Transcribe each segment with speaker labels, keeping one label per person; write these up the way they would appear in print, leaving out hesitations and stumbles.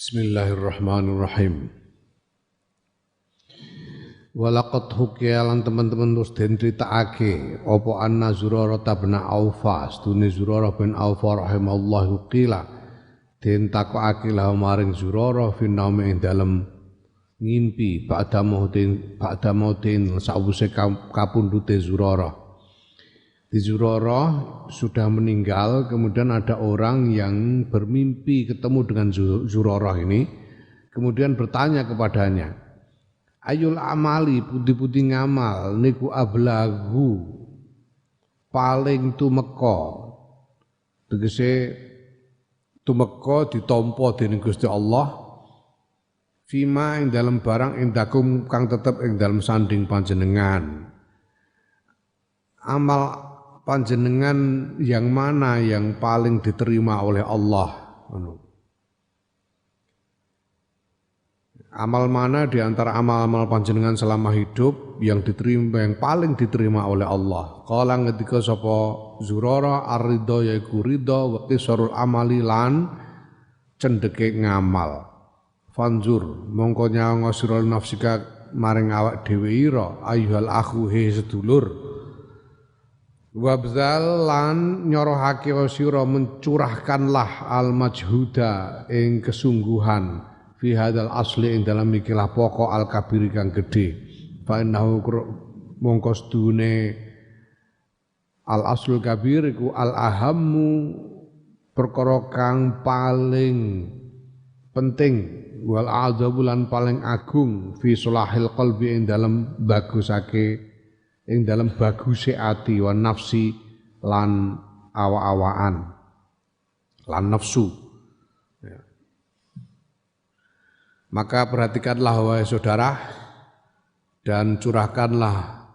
Speaker 1: Bismillahirrahmanirrahim. Walaqad hukiya lan teman-teman terus den critakake apa anna Zurarah bin Aufa stune Zurarah bin Aufa rahimallahu qila den takokake la maring Zurarah fi naumi ing dalem ngimpi ba'da mautin sawise kapundhute Zurarah. Di Zurarah sudah meninggal, kemudian ada orang yang bermimpi ketemu dengan Zurarah ini, kemudian bertanya kepadanya, ayul amali putih-putih ngamal niku ablagu paling tumeka, tegese tumeka ditampa dening Gusti Allah fima ing dalam barang indakum kang tetep ing dalam sanding panjenengan. Amal panjenengan yang mana yang paling diterima oleh Allah? Amal mana di antara amal-amal panjenengan selama hidup yang diterima, yang paling diterima oleh Allah? Qala ngendika sapa Zurarah ar-ridha yaiku ridha wa qisarul amali lan cendeke ngamal. Fanzur mongko nyawa sira nafsika maring awak dhewe ira ayyuhal akhu he sedulur. Wabzal lan nyorohake sira mencurahkanlah al majhuda ing kesungguhan fi hadal asli ing dalam ikilah pokok al kabir kang gedhe fa innahu mongko sedune al aslul kabir iku al ahammu perkara kang paling penting wal azabulan paling agung fi sulahil qalbi ing dalam bagusake ing dalam baguse ati wa nafsi lan awa-awaan lan nafsu ya. Maka perhatikanlah wahai saudara dan curahkanlah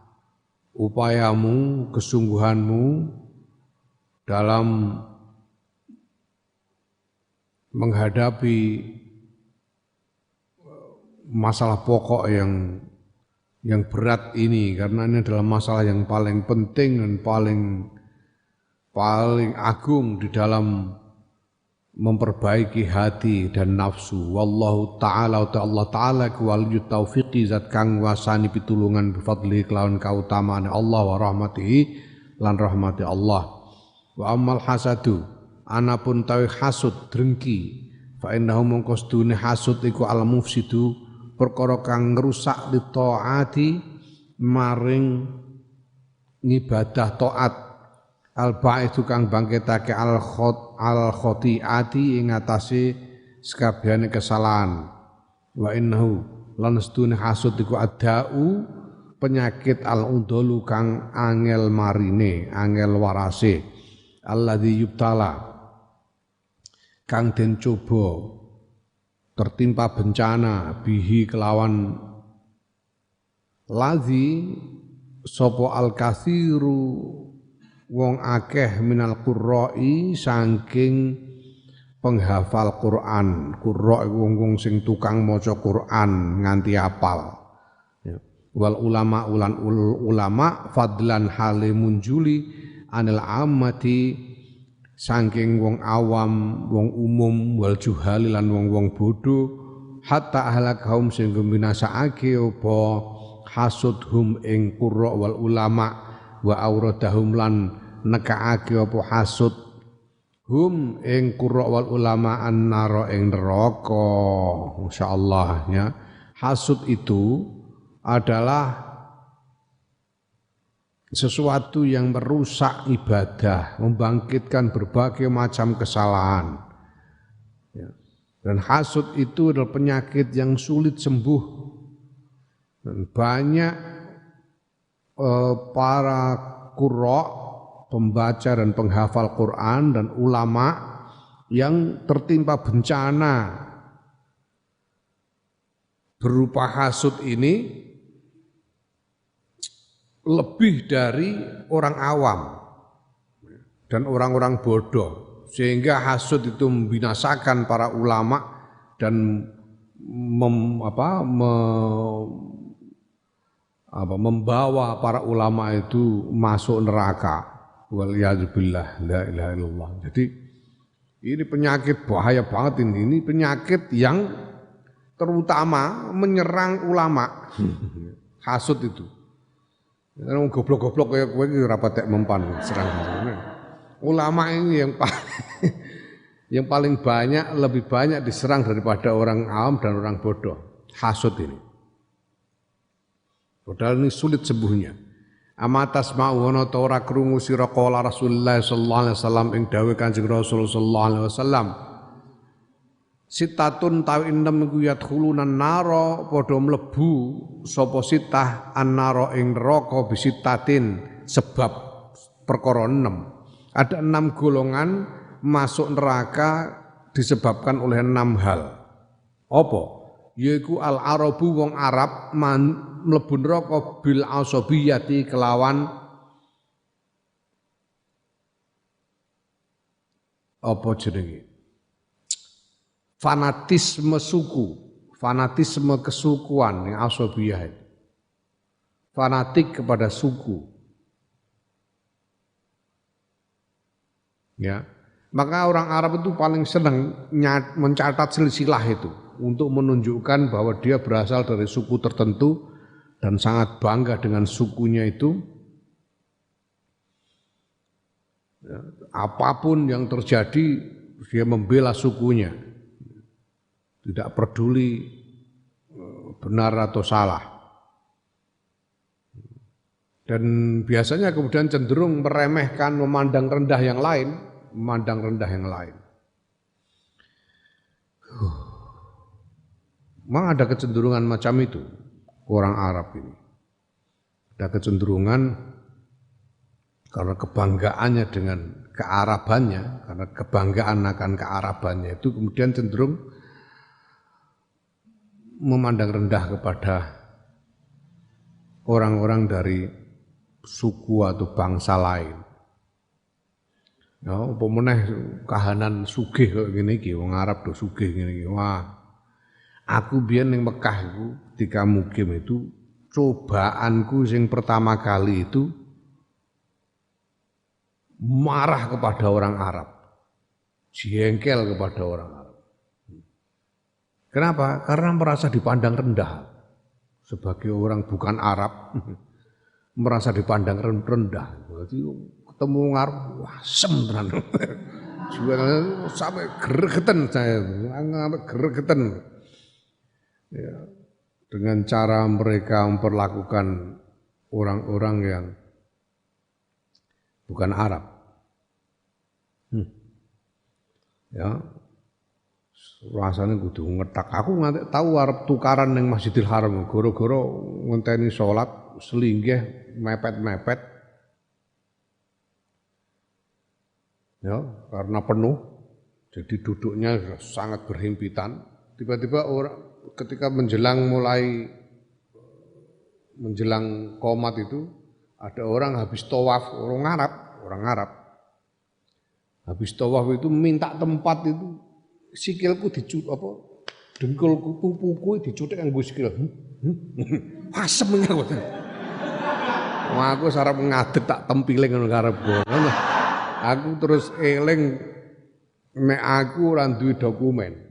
Speaker 1: upayamu, kesungguhanmu dalam menghadapi masalah pokok yang berat ini, karena ini adalah masalah yang paling penting dan paling agung di dalam memperbaiki hati dan nafsu. Wallahu ta'ala wa Allah ta'ala waliyut taufiqi zat kang wasani pitulungan bifadli kelawan kautamaan Allah wa rahmatihi lan rahmati Allah. Wa ammal hasadu anapun tawi hasud drengki fa innahu mongko sedune hasud iku al mufsidu perkara kang ngrusak di taati maring ngibadah taat al ba'itsu kang bangkitake al khotiati ing atase sakabehane kesalahan wa innahu lan sedune hasud iku adau penyakit al undulu kang angel marine angel warase alladzi yubtala kang den coba tertimpa bencana bihi kelawan lazi sopo al kathiru wong akeh minal qurra'i saking penghafal Quran. Qurra' wong sing tukang maca Quran nganti apal. Wal ulama ulan ulama fadlan hale munjuli anil ammati saking wong awam, wong umum, wal juhali lan wong-wong bodho hatta ahlak kaum sing binasakake apa hasudhum ing qurra wal ulama wa auradahum lan nekaake apa hasud hum ing qurra wal ulama annara ing neraka. Masyaallah ya. Hasud itu adalah sesuatu yang merusak ibadah, membangkitkan berbagai macam kesalahan. Ya. Dan hasud itu adalah penyakit yang sulit sembuh. Dan banyak para qurra, pembaca dan penghafal Quran dan ulama yang tertimpa bencana berupa hasud ini lebih dari orang awam dan orang-orang bodoh, sehingga hasud itu membinasakan para ulama dan membawa para ulama itu masuk neraka. Waliyadzubillah, la ilaha illallah. Jadi Ini penyakit bahaya banget ini. Ini penyakit yang terutama menyerang ulama. Hasud itu. Karena goblok-goblok kayak kowe iki ora patek mempan serang. Ulama ini yang paling banyak, lebih banyak diserang daripada orang awam dan orang bodoh. Hasud ini. Padahal ini sulit sembuhnya. Amatas ma'una ta ora krungu sira qala Rasulullah sallallahu alaihi wasallam ing dawuh Kanjeng Rasul sallallahu alaihi wasallam. Sitatun tawi enem iku yadkhuluna nara padha mlebu sapa sitah annara ing neraka bisitatin sebab perkara 6. Ada 6 golongan masuk neraka disebabkan oleh 6 hal. Apa? Yaiku al-arabu wong Arab mlebu neraka bil asabiyati kelawan apa jenenge? Fanatisme suku, fanatisme kesukuan yang asabiyah. Fanatik kepada suku. Ya. Maka orang Arab itu paling senang mencatat silsilah itu untuk menunjukkan bahwa dia berasal dari suku tertentu dan sangat bangga dengan sukunya itu. Ya, apapun yang terjadi dia membela sukunya. Tidak peduli benar atau salah. Dan biasanya kemudian cenderung meremehkan, memandang rendah yang lain, Memang ada kecenderungan macam itu orang Arab ini. Ada kecenderungan karena kebanggaannya dengan kearabannya, karena kebanggaan akan kearabannya itu kemudian cenderung memandang rendah kepada orang-orang dari suku atau bangsa lain. Ya, apa meneh kahanan sugih kok ngene iki, wong Arab do sugih ngene iki. Wah. Aku biyen ning Mekah iku ketika mukim itu cobaanku sing pertama kali itu marah kepada orang Arab. Jengkel kepada orang Arab. Kenapa? Karena merasa dipandang rendah. Sebagai orang bukan Arab, merasa dipandang rendah. Berarti ketemu Arab, wah sem tenan. Juga sampai gregetan saya, sampai gregetan. Ya, dengan cara mereka memperlakukan orang-orang yang bukan Arab. Ya. Rasanya kudu ngetak. Aku nganti tahu arep tukaran ning Masjidil Haram gara-gara ngenteni salat selinggih mepet-mepet. Ya, karena penuh. Jadi duduknya sangat berhimpitan. Tiba-tiba orang ketika menjelang qomat itu ada orang habis tawaf, orang Arab. Habis tawaf itu minta tempat itu sikilku dengkulku pupuku dicutik kanggo sikil. Asem aku. Wah aku sarep ngadeg tak tempiling ngono karepku. Aku terus eling nek aku ora duwe dokumen.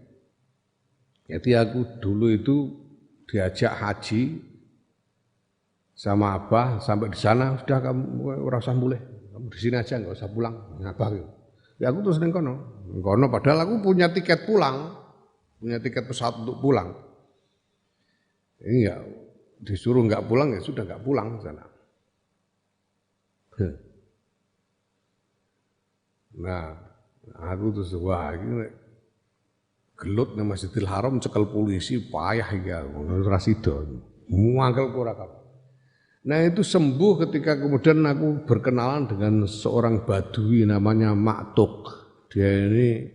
Speaker 1: Jadi aku dulu itu diajak haji sama Abah sampai di sana sudah kamu ora usah mulih. Kamu di sini aja enggak usah pulang. Ngabah gitu. Ya aku terus ning kono. Padahal aku punya tiket pulang. Punya tiket pesawat untuk pulang. Ini ya disuruh enggak pulang ya sudah enggak pulang ke sana. Nah, aku terus wah ini gelut nang Masjidil Haram cekel polisi payah ya ora sida. Muangkel ora kabeh. Nah itu sembuh ketika kemudian aku berkenalan dengan seorang badui namanya Maktuk. Dia ini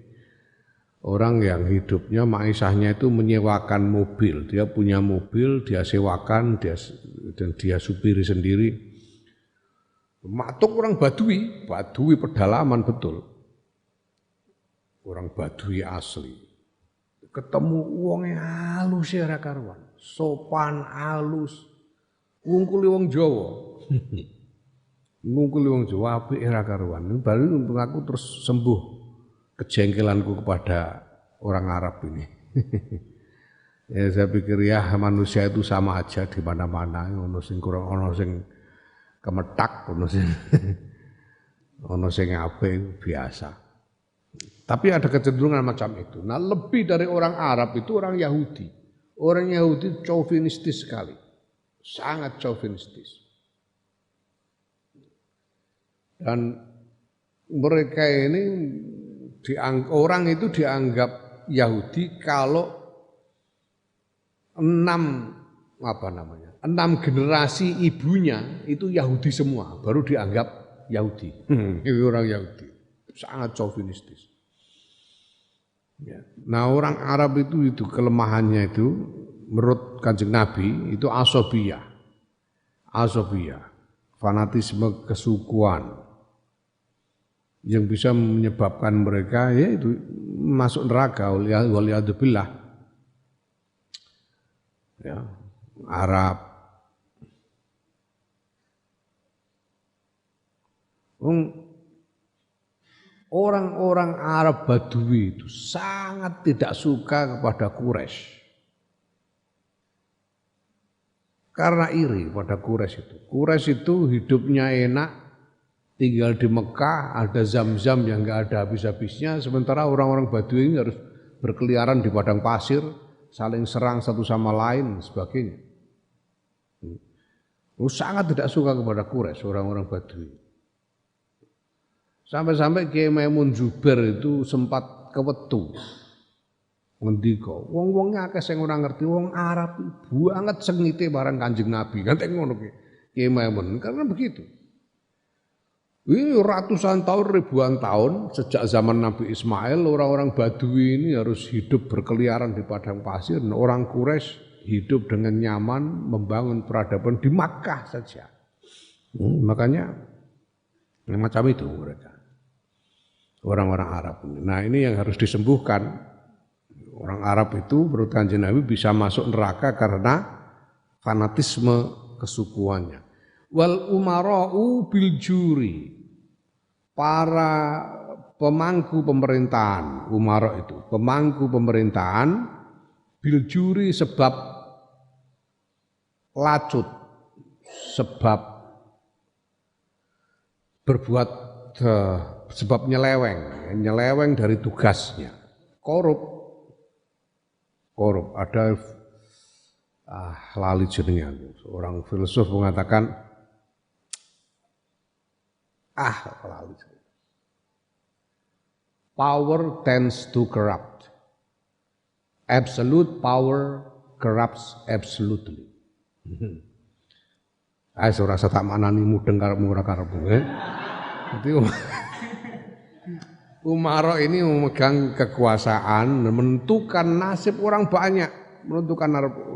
Speaker 1: orang yang hidupnya maisahnya itu menyewakan mobil. Dia punya mobil, dia sewakan, dan dia supiri sendiri. Maktuk orang badui pedalaman betul. Orang badui asli. Ketemu wongnya halus ya ra karuan. Sopan halus. Ngungkuli wong Jawa. Ngungkuli wong Jawa apik ra karuan. Baru aku terus sembuh kejengkelanku kepada orang Arab ini. Ya saya pikir ya manusia itu sama aja di mana-mana, ono sing kurang, ono sing kemetak, ono sing ono sing apik biasa. Tapi ada kecenderungan macam itu. Nah, lebih dari orang Arab itu orang Yahudi. Orang Yahudi chauvinistis sekali. Sangat chauvinistis. Dan mereka ini orang itu dianggap Yahudi kalau 6 generasi ibunya itu Yahudi semua, baru dianggap Yahudi. Itu orang Yahudi. Sangat chauvinistis. Ya. Nah orang Arab itu kelemahannya itu menurut Kanjeng Nabi itu asobiyah, fanatisme kesukuan yang bisa menyebabkan mereka ya itu masuk neraka waliyadzubillah. Ya, Arab. Orang-orang Arab Badui itu sangat tidak suka kepada Quraisy. Karena iri pada Quraisy itu. Quraisy itu hidupnya enak, tinggal di Mekah, ada zam-zam yang enggak ada habis-habisnya, sementara orang-orang Badui ini harus berkeliaran di padang pasir, saling serang satu sama lain, sebagainya. Sangat tidak suka kepada Quraisy, orang-orang Badui. Sampai-sampai Kiai Maimun Zubair itu sempat kewetu. Ngendika, wong-wongnya akeh sing ora ngerti wong Arab banget sengite barang Kanjeng Nabi. Kan ngono Kiai Maimun karena begitu. Ini ratusan tahun, ribuan tahun sejak zaman Nabi Ismail orang-orang Badui ini harus hidup berkeliaran di padang pasir. Orang Quraisy hidup dengan nyaman membangun peradaban di Makkah saja. Makanya macam itu mereka. Orang-orang Arab ini. Nah ini yang harus disembuhkan. Orang Arab itu menurut Kanjeng Nabi bisa masuk neraka karena fanatisme kesukuannya. Wal umara'u bil juri. Para pemangku pemerintahan, umara itu, pemangku pemerintahan bil juri sebab lacut, sebab berbuat sebab nyeleweng dari tugasnya, korup ada lali jenenge seorang filsuf mengatakan lali power tends to corrupt, absolute power corrupts absolutely. Ora usah tak maknani mudeng karepmu ora karepmu. Jadi umara ini memegang kekuasaan, menentukan nasib orang banyak,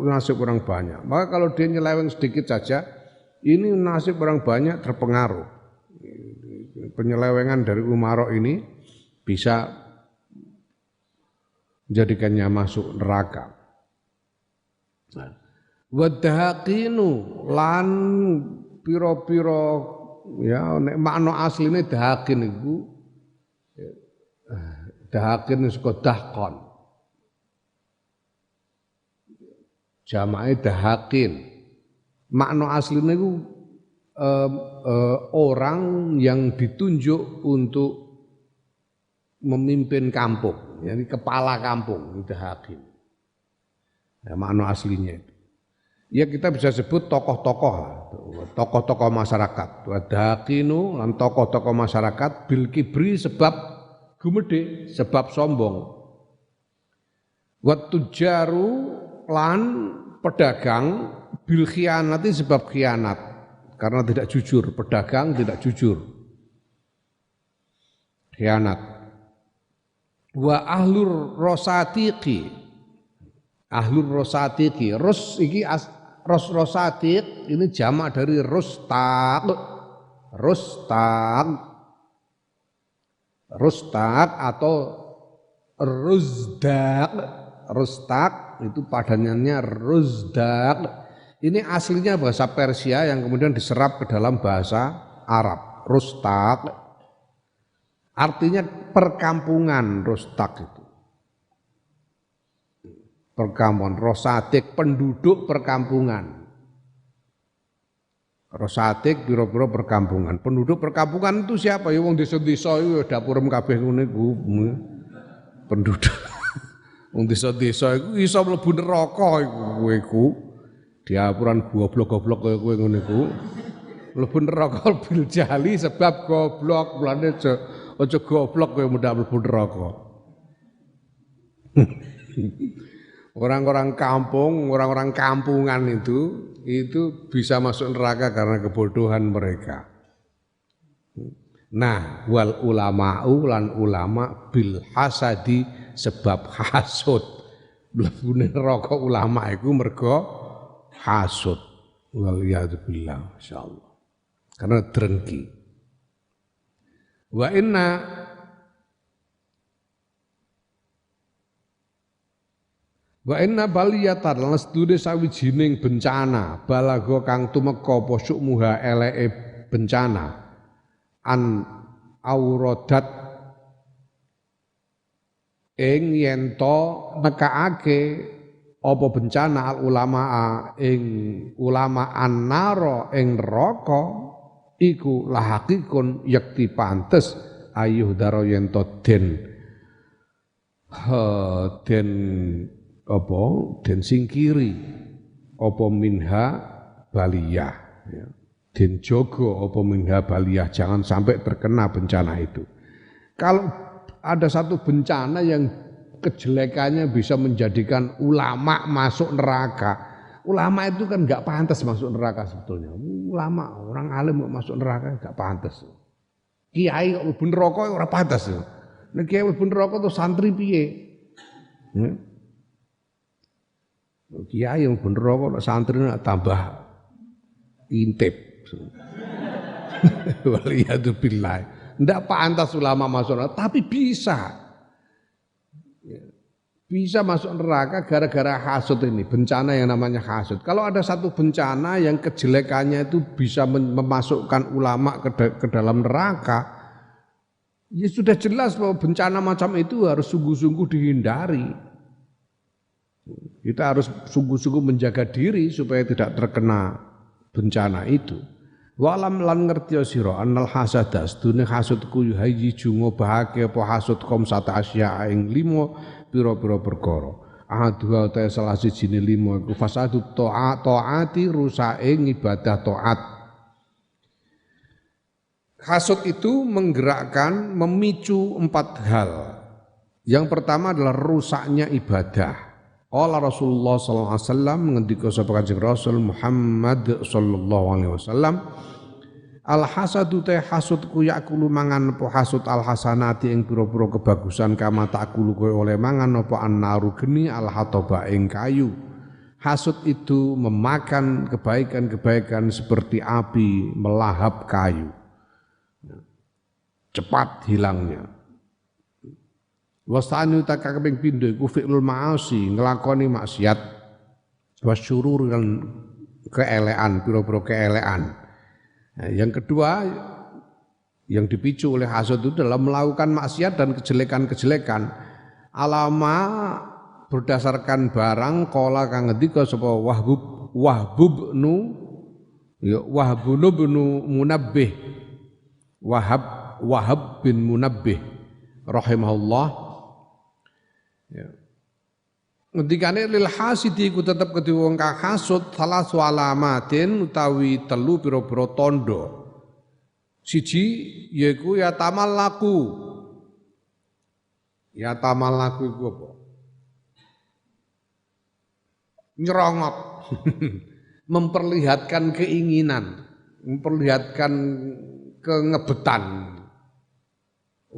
Speaker 1: nasib orang banyak. Maka kalau dia nyeleweng sedikit saja, ini nasib orang banyak terpengaruh. Penyelewengan dari umara ini bisa menjadikannya masuk neraka. Wadhaqinu lan piro-piro ya nek makna asline dahaqin iku dahaqin saka dahqon. Jamae dahaqin. Makna asline iku orang yang ditunjuk untuk memimpin kampung, jadi kepala kampung, dahaqin. Ya, makna aslinya itu. Ya kita bisa sebut tokoh-tokoh masyarakat. Wadhaqinu lan tokoh-tokoh masyarakat bil kibri sebab gumedhe, sebab sombong. Wat tujaru lan pedagang bil khianati sebab khianat, karena tidak jujur, pedagang tidak jujur. Khianat. Wa ahlur rosatiqi. Ahlur rosatiqi, rosatiq ini jamak dari rustaq atau ruzdaq. Rustaq itu padanannya ruzdaq. Ini aslinya bahasa Persia yang kemudian diserap ke dalam bahasa Arab. Rustaq Artinya perkampungan Rostak itu. Perkampungan, Rosatik penduduk perkampungan. Rosatik biro-biro perkampungan. Penduduk perkampungan itu siapa? Ya wong desa-desa iku dapurem kabeh ngene iku. Penduduk. Wong desa-desa iku iso mlebu neraka iku kowe iku. Diapuran goblok-goblok kaya kowe ngene iku. Mlebu neraka bil jali sebab goblok. Mulane aja goblok kowe mudah mlebu neraka. Orang-orang kampung, orang-orang kampungan itu bisa masuk neraka karena kebodohan mereka. Nah, wal ulama'u lan ulama bil hasadi sebab hasud. Mlebu neraka ulama iku mergo hasud. Wal yadzubillah insyaallah. Karena drengki. Wa inna baliyatan lan sedune sawijining bencana balago kang tumeka apa syukmuha eleke bencana an auradat ing yen to nekaake apa bencana al ulama ing ulama annaro ing neraka iku lahakikun yakti pantes ayuh daro yen to den den singkiri apa minha baliyah ya. Den jogo apa minha baliyah, jangan sampai terkena bencana itu. Kalau ada satu bencana yang kejelekannya bisa menjadikan ulama masuk neraka, ulama itu kan nggak pantas masuk neraka sebetulnya. Ulama, orang alim kok masuk neraka nggak pantas. Kiai kok mlebu neraka ora pantas. Nek kiai mlebu neraka tuh santri piye? Kiai yang bener kok santri nak tambah intip. Waliyadzubillah. Ndak pantas ulama masuk neraka, tapi bisa. Bisa masuk neraka gara-gara hasud ini, bencana yang namanya hasud. Kalau ada satu bencana yang kejelekannya itu bisa memasukkan ulama ke dalam neraka, ya sudah jelas bahwa bencana macam itu harus sungguh-sungguh dihindari. Kita harus sungguh-sungguh menjaga diri supaya tidak terkena bencana itu. Walam lan ngerti sira annal hasada sedune hasudku yuhayyiju ngobahake apa hasud khamsata asya ing 5 pira-pira perkara. Ahadua ta salah sijine 5 iku fasadu taati rusake ibadah taat. Hasud itu menggerakkan, memicu 4 hal. Yang pertama adalah rusaknya ibadah. Qala Rasulullah sallallahu alaihi wasallam ngendika sapa Kanjeng Rasul Muhammad sallallahu alaihi wasallam al hasadu ta hasudku yakulu mangan apa hasud al hasanati ing pira-pira kebagusan kama takulu kowe oleh mangan apa annaru geni al hataba ing kayu. Hasud itu memakan kebaikan-kebaikan seperti api melahap kayu. Cepat hilangnya. Wasani utaka kaping pindho iku fi'lul ma'asi, nglakoni maksiat wasyurur lan keelekan, pira-pira keelekan. Nah, yang kedua yang dipicu oleh hasud itu dalam melakukan maksiat dan kejelekan-kejelekan. Alama berdasarkan barang qala kang ngendika sapa Wahbub bin Munabbih. Wahab bin Munabbih rahimahullah. Ya. Ngendikane lil hasidi iku tetep kedhe wong kang hasud salah alamatin utawi 3 pira-pira tandha. Siji yaiku ya tamallaku. Ya tamallaku iku apa? Nyerongot. Memperlihatkan keinginan, memperlihatkan kengebetan.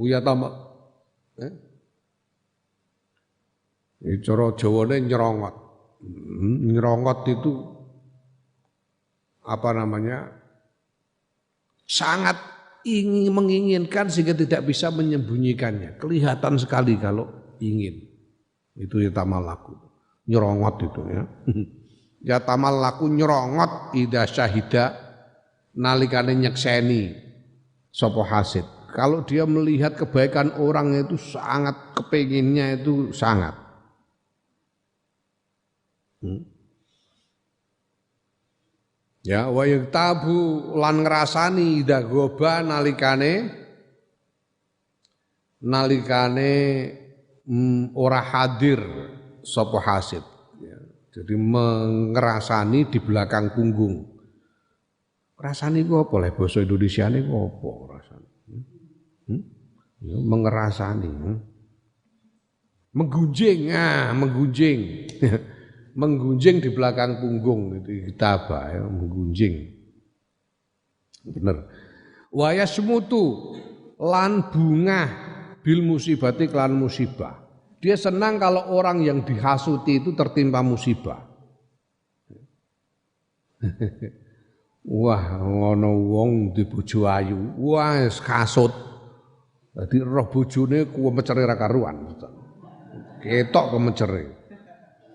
Speaker 1: Ya tamal cara Jawane nyerongot. Nyerongot itu apa namanya? Sangat ingin menginginkan sehingga tidak bisa menyembunyikannya. Kelihatan sekali kalau ingin. Itu ya tamallaku. Nyerongot itu ya. Ya tamallaku nyerongot idza syahida nalikane nyekseni sapa hasid. Kalau dia melihat kebaikan orang itu sangat kepenginnya itu sangat. Ya wa yaktabu lan ngrasani idza goba nalikane ora hadir sapa hasid. Ya, jadi mengerasani di belakang punggung. Rasani ku apa le basa Indonesiane ku apa rasane? Ya, mengerasani. Menggunjing, menggunjing. Menggunjing di belakang punggung itu kitaba ya, menggunjing. Bener. Wa yasmutu lan bunga bil musibati kelan musibah. Dia senang kalau orang yang dihasuti itu tertimpa musibah. Wah, ngono wong di bojo ayu, wah kasut. Dadi roh bojone ku mecere ra karuan. Ketok kemecere.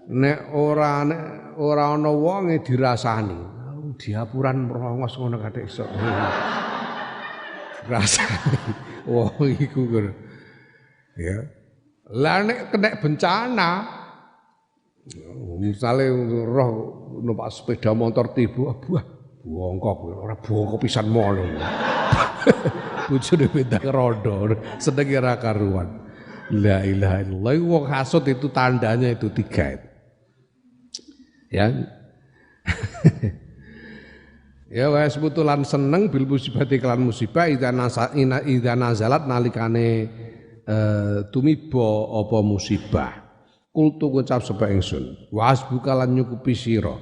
Speaker 1: Nek ora ana wonge dirasani. Diapuran merongos ngono kathik iso. Rasane. Wah iku ya. Lah nek kena bencana misale roh numpak sepeda motor tiba bongkok ora bongkok pisan mono. Bojone bentang rondo seneng ora karuan. La ilaha illallah. Wong hasud itu tandanya itu 3 itu. Ya. Ya wa sebutulan seneng bil musibati kelan musibah idza nazalat nalikane tumiba apa musibah. Kultu ngucap sapa ingsun wa hasbuka lan nyukupi sira.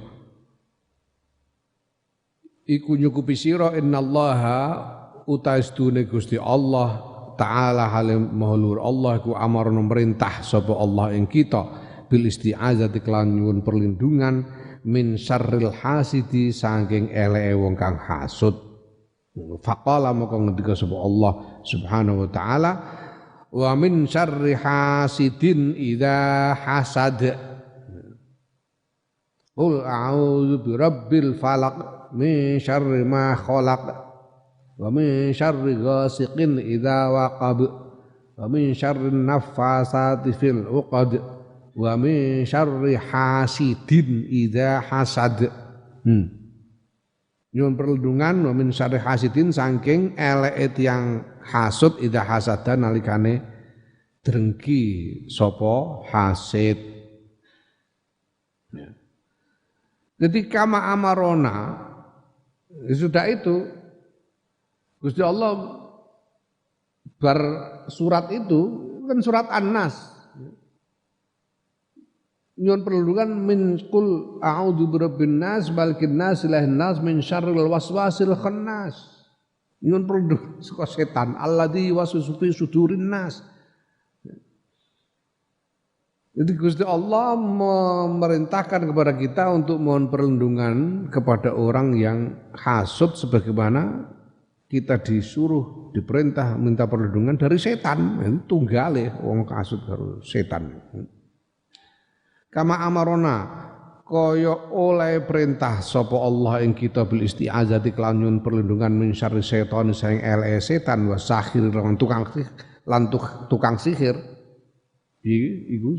Speaker 1: Iku nyukupi sira innallaha utaistune Gusti Allah taala halim mahlur Allah ku amarna merintah sapa Allah ing kita bil isti'azati kelan nyuwun perlindungan min syarril hasidi saking eleke wong kang hasud. Faqala maka ngendika sapa Allah Subhanahu wa taala wa min syarri hasidin idza hasad. Qul a'udzu birabbil falaq min syarri ma khalaq wa min syarri ghasiqin idza waqab wa min syarri naffasati fil 'uqad wa min syarri hasidin idza hasad. Nyuwun perlindungan wa min syarri hasidin saking eleke tiyang hasud idza hasada nalikane drengki sapa hasid. Ya. Jadi kama amarona sudah itu Gusti Allah bar surat itu kan surat An-Nas. Nyuwun perlindungan min qul a'udzu birabbin nas malikin nas ilahin nas min syarril waswasil khannas. Nyuwun perlindungan saka setan alladzi waswisu fi sudurin nas. Jadi Gusti Allah memerintahkan kepada kita untuk mohon perlindungan kepada orang yang hasud sebagaimana kita disuruh diperintah minta perlindungan dari setan. Itu tunggale wong hasud karo setan. Kama amarona kaya oleh perintah sapa Allah ing kita bil isti'azati kelan nyuwun perlindungan min syarri setan saing eleke setan wa sahir lan tukang sihir iku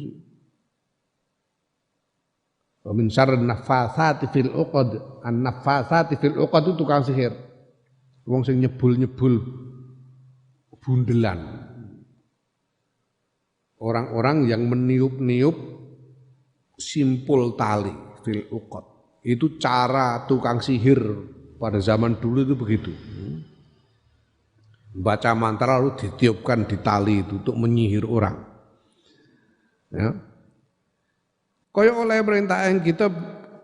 Speaker 1: wa min syarri naffasati fil uqad an-naffasati fil uqad itu tukang sihir wong sing nyebul-nyebul bundelan orang-orang yang meniup-niup simpul tali fil uqad. Itu cara tukang sihir pada zaman dulu itu begitu. Baca mantra lalu ditiupkan di tali itu untuk menyihir orang. Ya. Kaya oleh perintah yang kita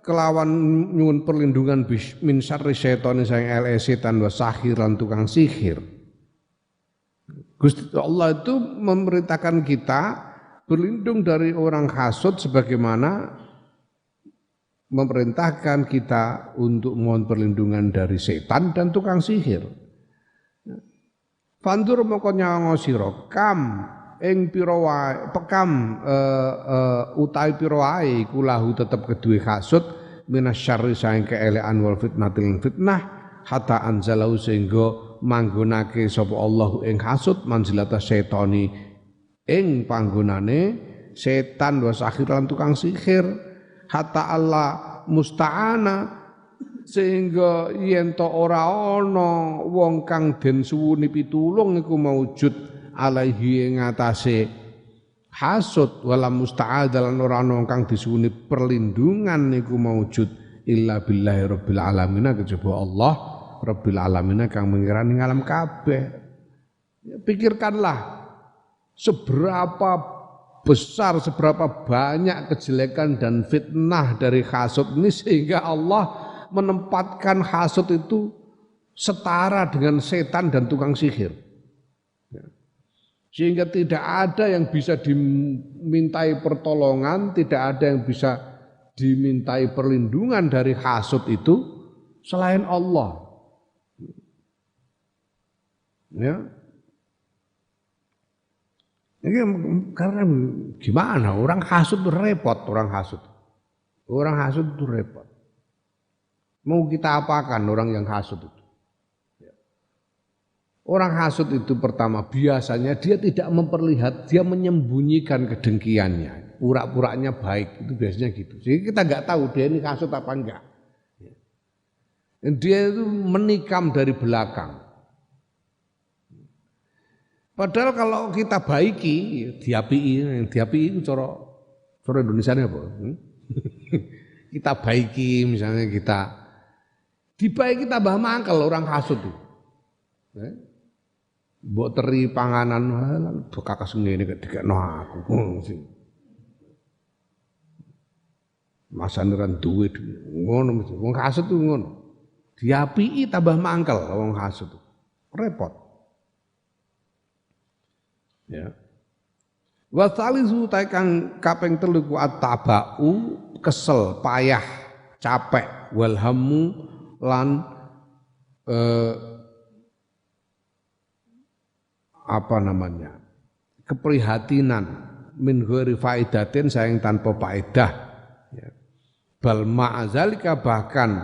Speaker 1: kelawan nyuwun perlindungan min syarri syaitan sang setan wa sahir lan tukang sihir. Gusti Allah itu memerintahkan kita berlindung dari orang hasud sebagaimana memerintahkan kita untuk mohon perlindungan dari setan dan tukang sihir. Fandur moko nyawa sira kam ing pira wae pekam utawi pira wae iku lahu tetep keduwe hasud minasyarri saing keelekan wal fitnatil fitnah hatta anzalau sehingga manggonake sapa Allah ing hasud manzilata setoni ing panggonane setan wa sahir lan tukang sihir hatta Allah musta'ana sehingga yen to ora ana wong kang den suwuni pitulung iku maujud alaihi ing atase hasud wala musta'ad lan ora ana kang disuwuni perlindungan niku maujud illa billahi rabbil alamin kejaba Allah rabbil alamin kang mengirani alam kabeh. Pikirkanlah seberapa besar, seberapa banyak kejelekan dan fitnah dari hasud ini sehingga Allah menempatkan hasud itu setara dengan setan dan tukang sihir. Sehingga tidak ada yang bisa dimintai pertolongan, tidak ada yang bisa dimintai perlindungan dari hasud itu selain Allah. Ya. Ini karena gimana orang hasud itu repot, orang hasud. Orang hasud itu repot. Mau kita apakan orang yang hasud itu? Orang hasud itu pertama biasanya dia tidak memperlihat, dia menyembunyikan kedengkiannya, pura-puranya baik, itu biasanya gitu. Jadi kita nggak tahu dia ini hasud apa enggak. Dia itu menikam dari belakang. Padahal kalau kita baiki, diapii itu cara Indonesia ini apa? Kita baiki misalnya kita dibaiki tambah mangkel orang hasud itu. Mbok teri panganan lan bekakas ngene kok dikekno aku. Masane ran duwe ngono mesti. Wong hasud itu ngono. Diapiki tambah mangkel wong hasud. Repot. Ya. Wa salisu ta kang kaping 3 ku at-tabau kesel, payah, capek, wal hammu lan keprihatinan min ghairi faidatin sayang tanpa faedah ya. Bal ma'azalika bahkan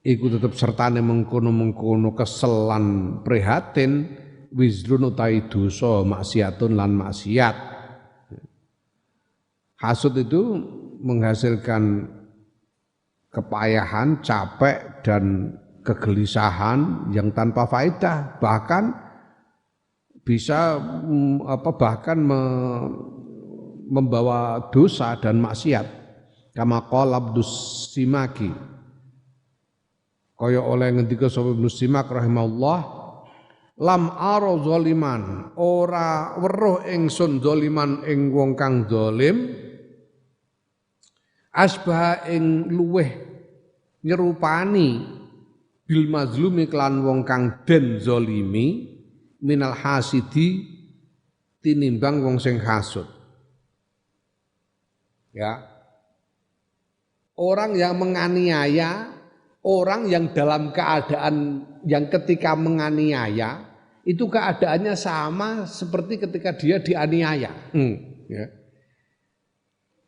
Speaker 1: iku tetep sertane mengkono-mengkono kesel lan prihatin wizrun utai dosa maksiatun lan maksiat. Hasud itu menghasilkan kepayahan, capek dan kegelisahan yang tanpa faedah, bahkan bisa membawa dosa dan maksiat. Kama qala Abdus Simaki, kaya oleh ngendika sapa Ibnu Simak rahimahullah, lam ara zaliman, ora weruh ingsun zaliman ing wong kang zalim, asbah ing luweh nyerupani bil mazlumi kelan wong kang den zalimi minal hasidi tinimbang wong sing hasud. Ya. Orang yang menganiaya, orang yang dalam keadaan yang ketika menganiaya itu keadaannya sama seperti ketika dia dianiaya. Ya.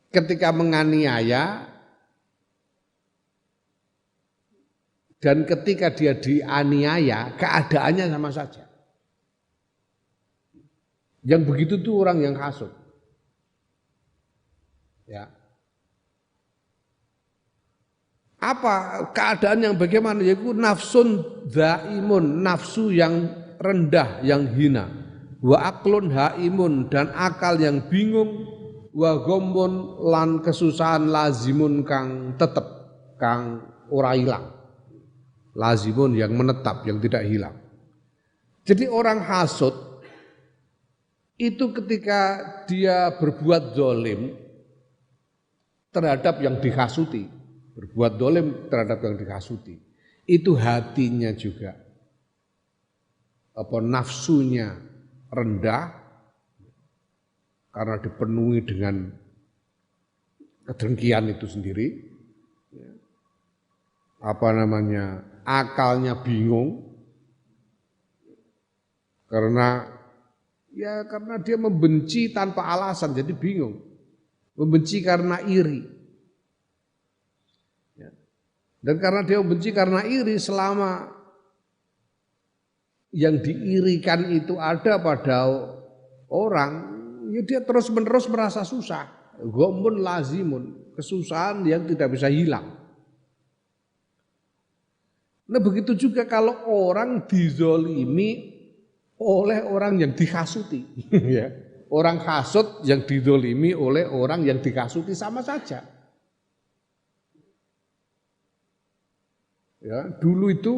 Speaker 1: Ketika menganiaya dan ketika dia dianiaya, keadaannya sama saja. Yang begitu tuh orang yang hasud. Ya. Apa keadaan yang bagaimana? Yaitu nafsun dhaimun, nafsu yang rendah, yang hina. Wa aklun haimun, dan akal yang bingung. Wa gombon lan kesusahan lazimun kang tetep, kang ora hilang. Lazimun yang menetap, yang tidak hilang. Jadi orang hasud itu ketika dia berbuat zalim terhadap yang dihasuti, berbuat zalim terhadap yang dihasuti, itu hatinya juga nafsunya rendah karena dipenuhi dengan kedengkian itu sendiri, akalnya bingung karena dia membenci tanpa alasan, jadi bingung, membenci karena iri. Dan karena dia membenci karena iri, selama yang diirikan itu ada pada orang, ya dia terus-menerus merasa susah. Ghamun lazimun, kesusahan yang tidak bisa hilang. Nah begitu juga kalau orang dizolimi oleh orang yang dihasuti. Ya. Orang hasut yang dizolimi oleh orang yang dihasuti sama saja. Ya, dulu itu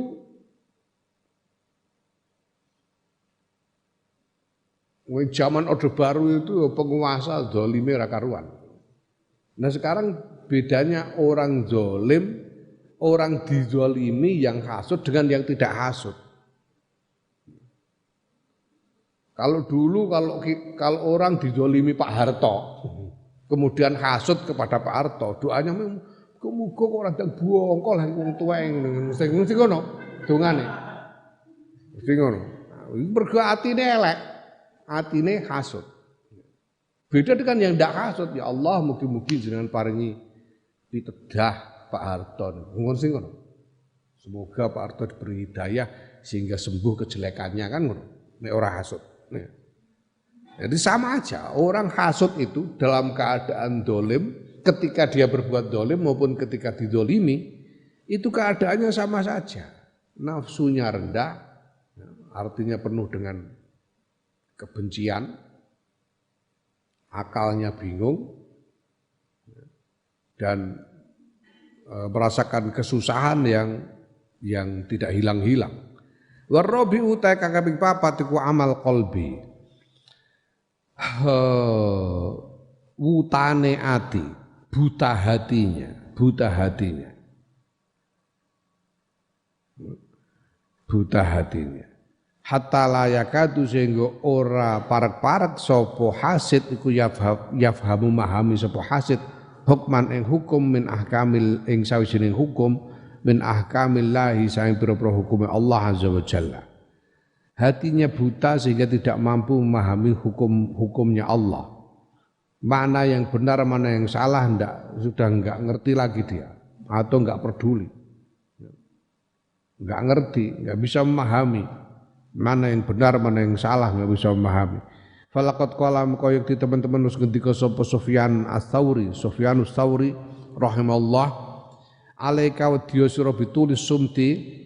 Speaker 1: zaman Orde Baru itu penguasa zolimi ra karuan. Nah sekarang bedanya orang zolim, orang dizolimi yang hasut dengan yang tidak hasut. Kalau dulu kalau orang dizolimi Pak Harto, kemudian hasut kepada Pak Harto, doanya muga orang yang bongkol yang wong tuwek mesti ngono dongane. Mesti ngono. Mergo atine elek, atine hasut. Beda dengan yang ndak hasut, ya Allah mugi-mugi jenengan paringi pitedah Pak Harto. Ngono sing ngono. Semoga Pak Harto diberi hidayah sehingga sembuh kejelekannya kan ngono. Nek ora hasut. Nah. Jadi sama aja, orang hasut itu dalam keadaan dolim, ketika dia berbuat dolim maupun ketika didolimi, itu keadaannya sama saja. Nafsunya rendah, artinya penuh dengan kebencian, akalnya bingung, dan merasakan kesusahan yang tidak hilang-hilang. Warabi utai kakabing papat iku amal qalbi. Wutane ati, buta hatinya. Buta hatinya. Hatta layakadu sehingga ora parek-parek sapa hasid iku yafhamu mahami sapa hasid hukman ing hukum min ahkamil ing sawijining hukum min ahkamillahi saing pira-pira hukume Allah azza wa jalla. Hatinya buta sehingga tidak mampu memahami hukum-hukumnya Allah. Mana yang benar, mana yang salah sudah enggak ngerti lagi dia atau enggak peduli. Enggak ngerti, enggak bisa memahami mana yang benar, mana yang salah, enggak bisa memahami. Falaqad qala maqayyak di teman-teman wis ngendika sapa Sufyanus Tsauri rahimallahu alaika wadya sira bitulis sumti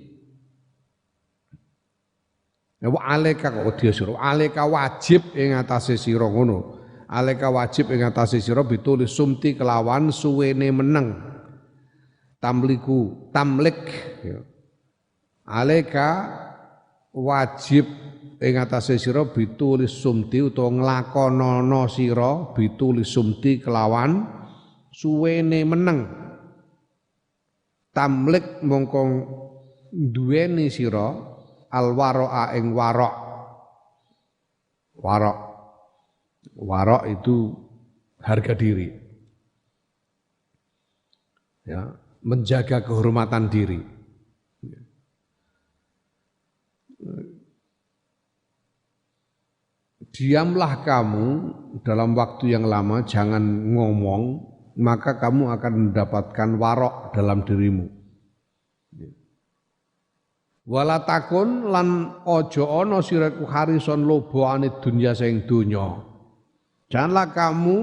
Speaker 1: wa alaika wadya sira alaika wajib ing atase sira ngono alaika wajib ing atase sira bitulis sumti kelawan suwene meneng tamlik ya. Alaika wajib ing atase sira bitulis sumti utawa nglakonana sira bitulis sumti kelawan suwene meneng tamlik mongko duweni sira alwaroa ing warok. Warok itu harga diri. Ya, menjaga kehormatan diri. Diamlah kamu dalam waktu yang lama, jangan ngomong, maka kamu akan mendapatkan warok dalam dirimu. Wala takun lan ojo ono siraku harison lobo anit dunya sing donya. Janganlah kamu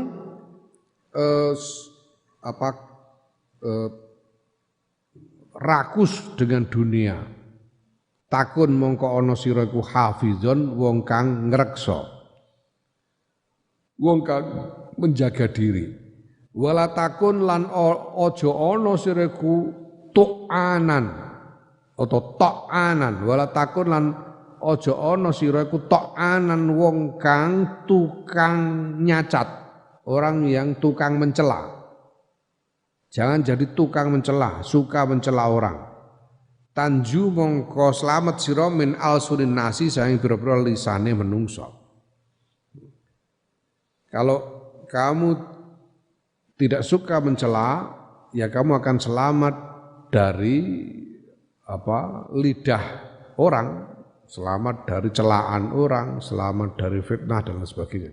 Speaker 1: rakus dengan dunia. Takun mongko ono siraku hafizon wong kang ngreksa. Wong kang menjaga diri. Wala takun lan ojo ono siraku tu'anan atau ta'anan. Wala takun lan ojo ono siraku ta'anan wong kang tukang nyacat, orang yang tukang mencela. Jangan jadi tukang mencela, suka mencela orang. Tanju mongko slamet sira min alsurin nasi saing pira-pira lisane menungso. Kalau kamu tidak suka mencela, ya kamu akan selamat dari lidah orang, selamat dari celaan orang, selamat dari fitnah dan sebagainya.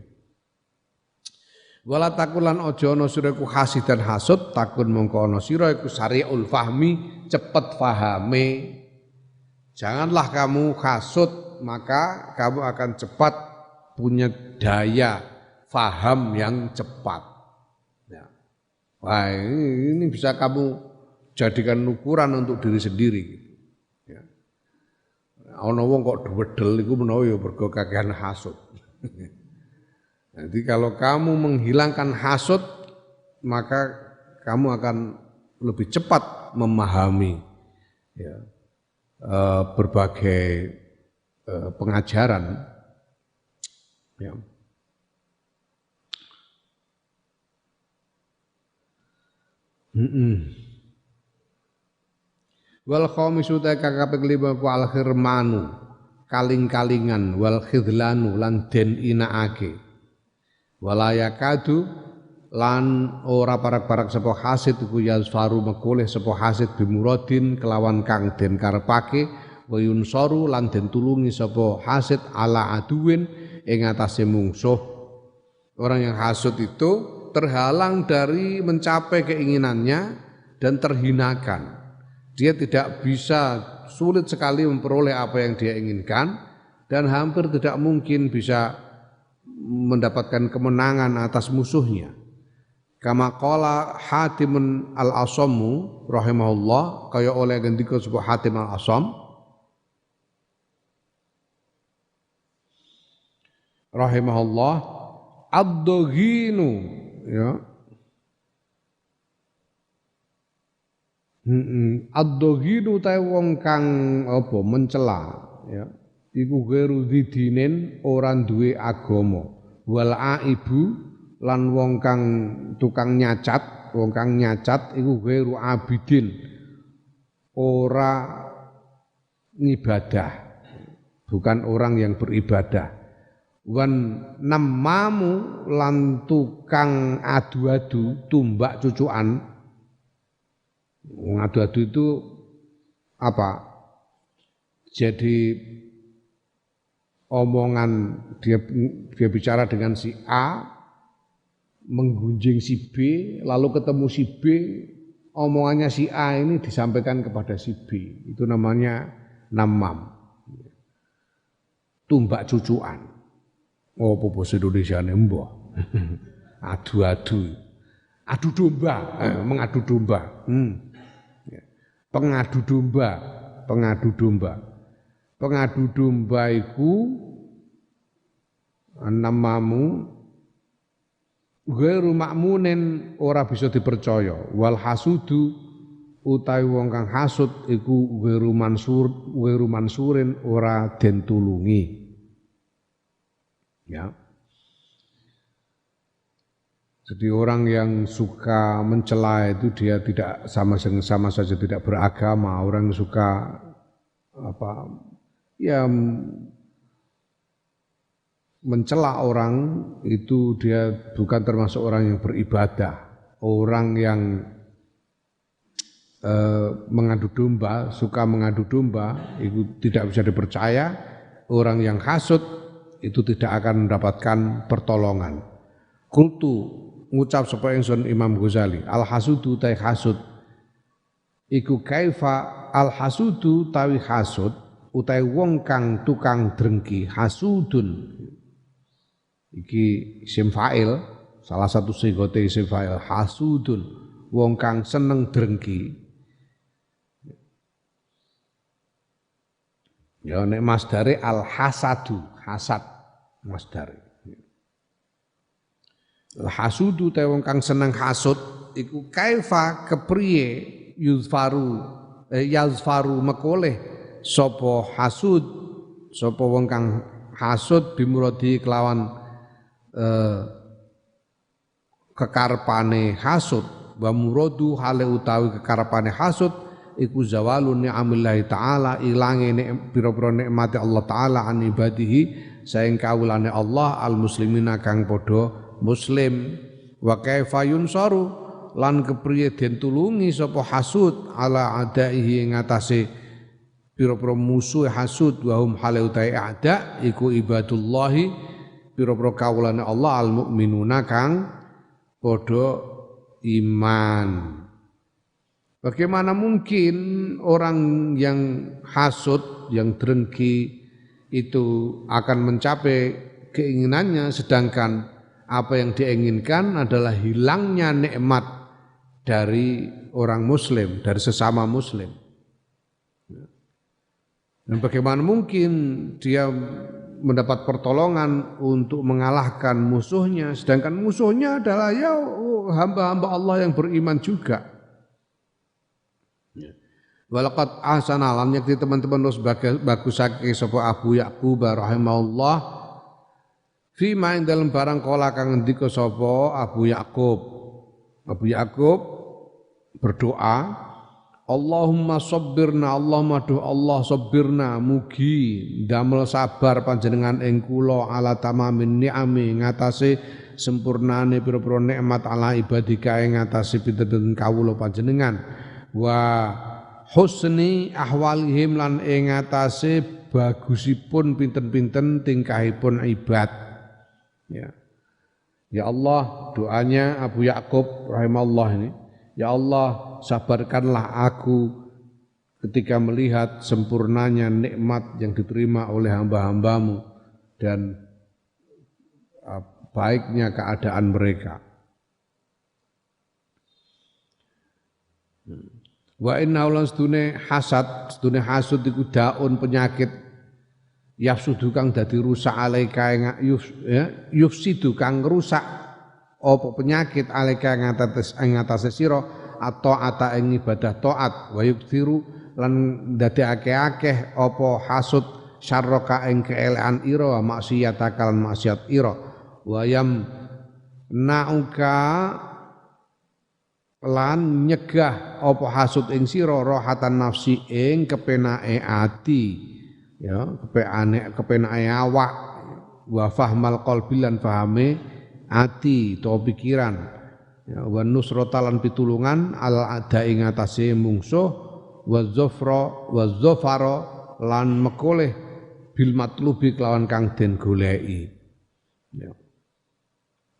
Speaker 1: Wala takulan ojo ono sira iku hasidan hasud, takun mongko ono sira iku sariul fahmi, cepet fahame. Janganlah kamu hasud maka kamu akan cepat punya daya faham yang cepat. Ya. Wah, ini bisa kamu jadikan ukuran untuk diri sendiri. Ya. Ana wong kok duwedel iku menawa ya mergo kakehan hasud. Jadi kalau kamu menghilangkan hasud, maka kamu akan lebih cepat memahami ya, berbagai pengajaran. Ya. Wal khamisu ta kakaping 5 wal khirmanu kaling-kalingan wal khidlanu lan den inaake walaya kadu lan ora parak-parak sapa hasid iku yazfaru mekoleh sapa hasid bimuradin kelawan kang den karepake wa yunsaru lan den tulungi sapa hasid ala aduwin ing atase mungsuh. Orang yang hasud itu terhalang dari mencapai keinginannya dan terhinakan. Dia tidak bisa, sulit sekali memperoleh apa yang dia inginkan dan hampir tidak mungkin bisa mendapatkan kemenangan atas musuhnya. Kama qala Hatim al-Asammu rahimahullah, kaya oleh ngendika sebuah Hatim al-Asam rahimahullah, ad-daghinu ya. Ad-daghinu ta wong kang apa mencela ya. Iku gharu didinen ora duwe agama. Wal aibu lan wong kang tukang nyacat, wong kang nyacat iku gharu abidin ora ngibadah. Bukan orang yang beribadah. Wan namamu lan tukang adu-adu, tumbak cucukan. Adu-adu itu apa? Jadi omongan dia bicara dengan si A, menggunjing si B, lalu ketemu si B, omongannya si A ini disampaikan kepada si B. Itu namanya namam. Tumbak cucukan. Oh, bahasa Indonesia ini mbah. Adu-adu. Adu domba, mengadu domba. Pengadu domba, pengadu domba. Pengadu domba iku namamu ghairu ma'munin ora bisa dipercaya. Wal hasudu utawi wong kang hasud iku ghairu mansurin ora den tulungi. Ya. Jadi orang yang suka mencela itu dia tidak sama saja tidak beragama. Orang yang suka apa ya mencela orang itu dia bukan termasuk orang yang beribadah. Orang yang mengadu domba, suka mengadu domba itu tidak bisa dipercaya. Orang yang hasud itu tidak akan mendapatkan pertolongan. Kultu ngucap sapa ingsun Imam Ghazali, al hasudu ta hasud iku kaifa al hasudu tawi hasud utawi wong kang tukang drengki hasudun iki isim fa'il salah satu sigote isim fa'il hasudun wong kang seneng drengki ya nek masdare al hasadu hasad masdare hasudu te wong kang seneng hasud iku kaifa kepriye yazfaru mekoleh sapa hasud sapa wong kang hasud bimuradi kelawan kekarepane hasud wa muradu hale utawi kekarepane hasud iku zawalun ni'amillahi ta'ala ilange pira-pira nikmate Allah taala an ibadihi saeng kawulane Allah al muslimina kang padha muslim wa kaifa yunsaru lan kepriye den tulungi sapa hasud ala adaihi ing atase pira-pira musuh hasud wa hum halautai ada iku ibadullahi pira-pira kawulane Allah al mukminuna kang padha iman. Bagaimana mungkin orang yang hasud yang drengki itu akan mencapai keinginannya, sedangkan apa yang diinginkan adalah hilangnya nikmat dari orang muslim, dari sesama muslim. Dan bagaimana mungkin dia mendapat pertolongan untuk mengalahkan musuhnya, sedangkan musuhnya adalah ya hamba-hamba Allah yang beriman juga. Walaqad ahsana lan yakti teman-teman terus bagusake sapa Abu Ya'qub rahimahullah fi ma ing dalem barang kala kang ngendika sapa Abu Ya'qub. Abu Ya'qub berdoa, Allahumma sabbirna, Allahumma duh Allah sabbirna, mugi damel sabar panjenengan ing kula ala tamamin ni'ami ngatasi sempurnane pira-pira nikmat ala ibadika ing ngatasi pinten-pinten kawula panjenengan wa husni ahwalihim lan ing ngatasi bagusipun pinten-pinten tingkahipun ibad. Ya Allah, doanya Abu Ya'qub rahimahullah ini, ya Allah, sabarkanlah aku ketika melihat sempurnanya nikmat yang diterima oleh hamba-hambamu dan baiknya keadaan mereka. Wa inna ulan sedune hasud iku daun penyakit yafsudu kang dadi rusak alaika yufsidu kang rusak apa penyakit alaika ing atase sira atau ata ing ibadah taat wa yukthiru lan dadekake akeh apa hasud syarraka ing keelekan ira maksiat akalan maksiat ira wa yam nauka lan nyegah apa hasud ing sira rohatan nafsi ing kepenake ati ya kepenake awak wa fahmal qalbi lan fahame ati to pikiran ya wa nusratalan pitulungan al ada ing atase mungsuh wa zafara lan mekoleh bil matlubi kelawan kang den goleki ya.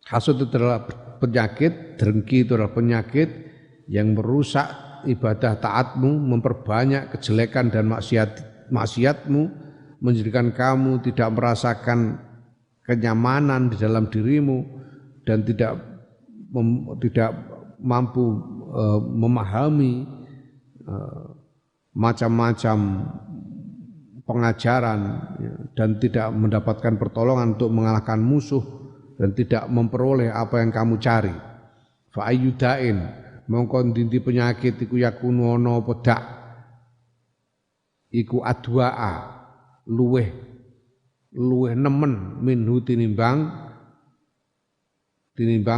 Speaker 1: Hasud itu adalah penyakit, dengki itu adalah penyakit yang merusak ibadah taatmu, memperbanyak kejelekan dan maksiatmu, menjadikan kamu tidak merasakan kenyamanan di dalam dirimu dan tidak mampu memahami macam-macam pengajaran ya, dan tidak mendapatkan pertolongan untuk mengalahkan musuh dan tidak memperoleh apa yang kamu cari. Fa ayyudain mongko dinti penyakit iku yakunu ana apa dak iku adwaa luweh nemen minhu tinimbang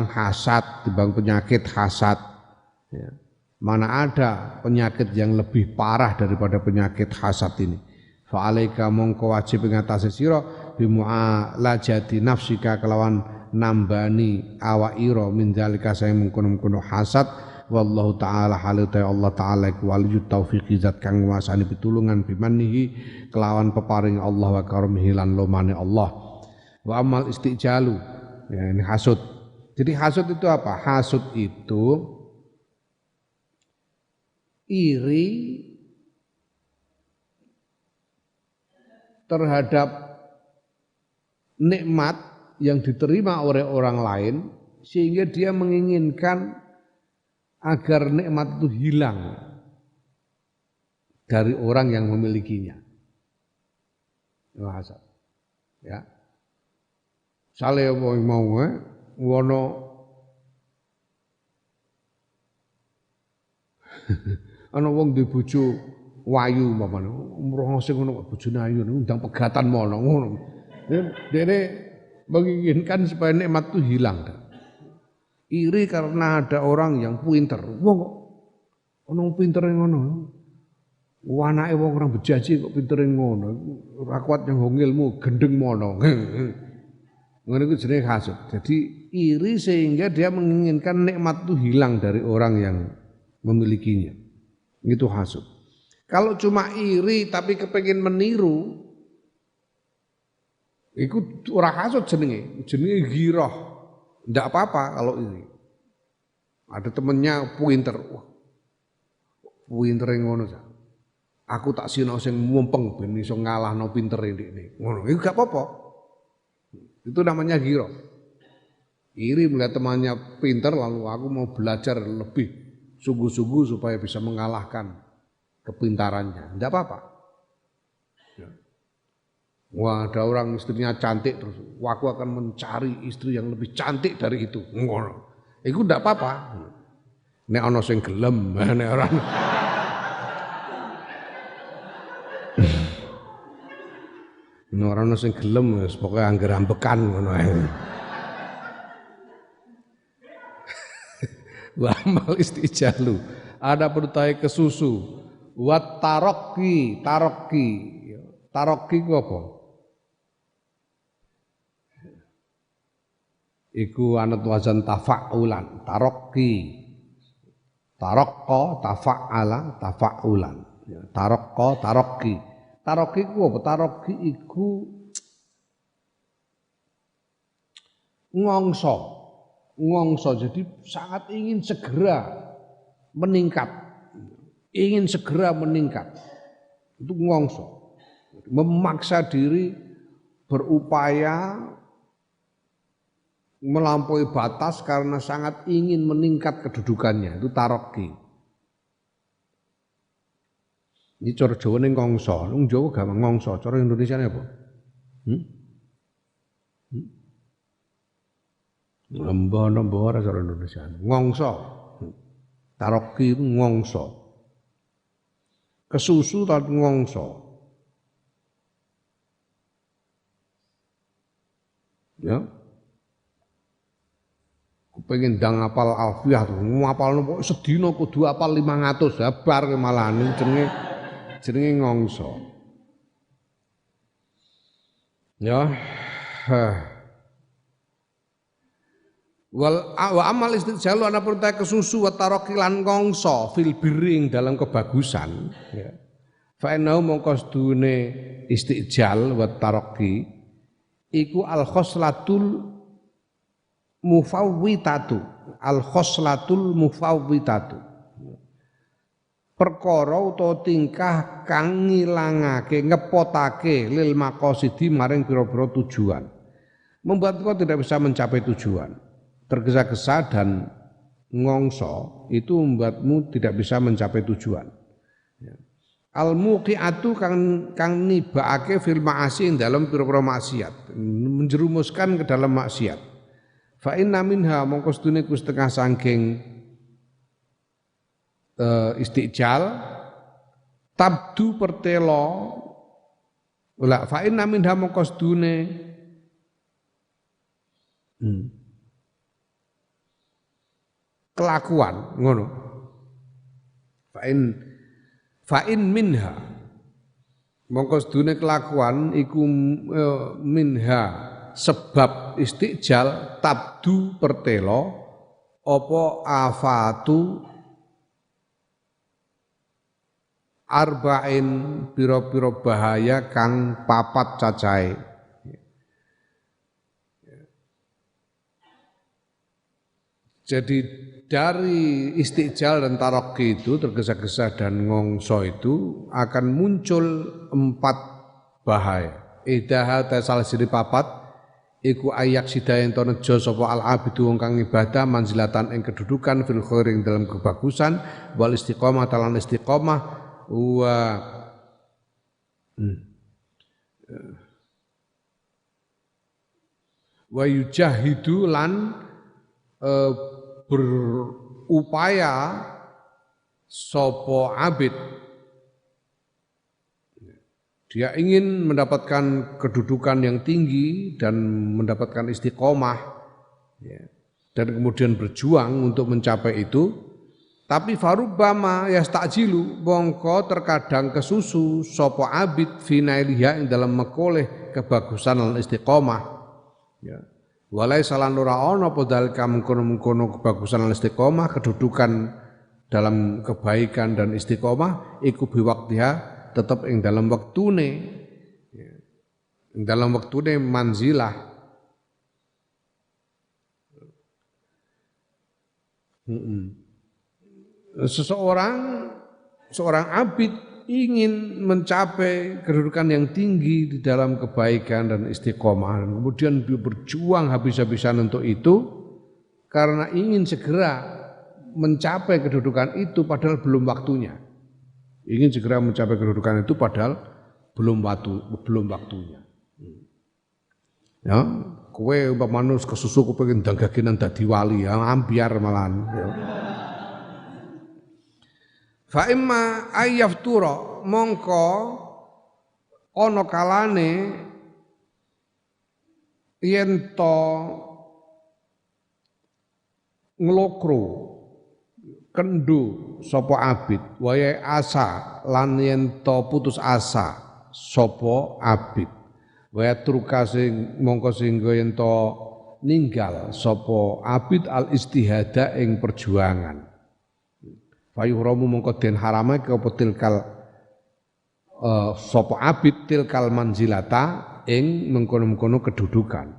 Speaker 1: hasad, timbang penyakit hasad ya. Mana ada penyakit yang lebih parah daripada penyakit hasad ini. Fa alaika mongko wajib ngatasi sira bimu'alajati nafsika kelawan nambani awak ira min zalika saya mengkono-kono hasad wallahu taala halita Allah taala iku waliyut taufiqi zat kang nguasani pitulungan bimannihi kelawan peparing Allah wa karumihi lan lomane Allah wa amal istijalu ya ini hasud. Jadi hasud itu apa? Hasud itu iri terhadap nikmat yang diterima oleh orang lain sehingga dia menginginkan agar nikmat itu hilang dari orang yang memilikinya. Hasad. Ya. Sale wong mau ngono ana wong duwe bojo wayu umpamane umroh sing ngono bojone ayu undang pegatan mono ngono. Dene menginginkan supaya nikmat itu hilang. Iri karena ada orang yang pinter. Wong kok ono pinter ngono. Anake wong orang bejaji kok pinter ngono. Ora kuat yang ilmu gendeng mono. Ngono iku jenenge hasud. Jadi iri sehingga dia menginginkan nikmat itu hilang dari orang yang memilikinya. Itu hasud. Kalau cuma iri tapi kepengin meniru, iku ora hasud jenenge ghirah. Ndak apa-apa kalau ini. Ada temennya pinter. Wah. Pintere ngono. Aku tak sino sing mumpeng ben iso ngalahno pintere ndekne. Ngono, iku gak apa-apa. Itu namanya ghira. Iri melihat temannya pinter lalu aku mau belajar lebih sungguh-sungguh supaya bisa mengalahkan kepintarannya. Tidak apa-apa. Wah, ada orang istrinya cantik terus, wah, aku akan mencari istri yang lebih cantik dari itu. Ngono. Iku ndak apa-apa. Nek ana sing gelem, nek orang nek ora ana sing gelem wis pokoke angger ambekan ngono ae. Wa amal istijalu. Ada pertai kesusu. Wa taraqi, taraqi. Taraqi ku apa? Iku anut wazan tafa'ulan, taraqi. Taraqqa, tafa'ala, tafa'ulan. Taraqqa, taraqi. Taraqi ku apa? Taraqi iku ngongso. Ngongso, jadi sangat ingin segera meningkat. Ingin segera meningkat. Itu ngongso. Memaksa diri berupaya melampaui batas karena sangat ingin meningkat kedudukannya, itu taraqi. Ini cara Jawa ning ngongso, wong Jawa gampang ngongso, cara Indonesia apa? Nembo ora cara Indonesia. Ngongso. Taraqi itu ngongso. Kesusu tapi ngongso. Ya. Pengen ndang apal alfiah tuh, ngapalno sedina kudu apal 500 bar malah jenenge ngongso. Ya. Wa amal istijalu ana perintah kesusu wa taraqi lan ngongso fil biring dalam kebagusan ya. Fa innahu mongko sedune istijal wa taraqi iku al khoslatul mufawwitatu, al khoslatul mufawwitatu, perkara utawa tingkah kang ngilangake ngepotake lil maqasidi maring pira-pira tujuan, membuat kau tidak bisa mencapai tujuan, tergesa-gesa dan ngongso itu membuatmu tidak bisa mencapai tujuan. Al muqiatu kang nibake fil ma'asi dalam pira-pira maksiat, menjerumuskan ke dalam maksiat. Fa inna minha mongko sedune ku setengah saking istijal tabdu pertelo ula fa inna minha mongko sedune kelakuan ngono. Fa in minha mongko sedune kelakuan iku minha sebab istijal tabdu pertelo apa afatu arba'in pira-pira bahaya kang papat cacahe. Jadi dari istijal dan taraqi itu tergesa-gesa dan ngongso itu akan muncul 4 bahaya. Idaha tasal siri papat iku ayak sidayen to nejo sapa al abidu wong kang ibadah manzilatan ing kedudukan fil khairin dalam kebagusan wal istiqomah talan istiqomah wa yujahidu lan berupaya sopo abid, dia ingin mendapatkan kedudukan yang tinggi dan mendapatkan istiqomah ya, dan kemudian berjuang untuk mencapai itu, tapi farubbama yastajilu mongko terkadang kesusu sopo abid finailiha ing dalam mekoleh kebagusan lan istiqomah ya. Walai salan ora ana apa dalika mengkono-mengkono kebagusan lan istiqomah, kedudukan dalam kebaikan dan istiqomah iku biwaktiha tetap ing dalam waktune. Ing dalam waktune manzilah. Seorang abid ingin mencapai kedudukan yang tinggi di dalam kebaikan dan istiqomah, dan kemudian dia berjuang habis-habisan untuk itu karena ingin segera mencapai kedudukan itu padahal belum waktunya. Ingin segera mencapai kedudukan itu padahal belum waktunya. Ya, kowe umpamane kesusu kepengin danggaginan dadi wali, ya ambiar malahan ya. Fa imma ayyaftura mongko ana kalane yen to nglokro kendhu sapa abid waya asa lan yen to putus asa sapa abid waya truka sing mongko singgo yen to ninggal sapa abid al istihada ing perjuangan fayuhramu mongko den haramake apa tilkal sapa abid tilkal manzilata ing mengkono-mengkono kedudukan.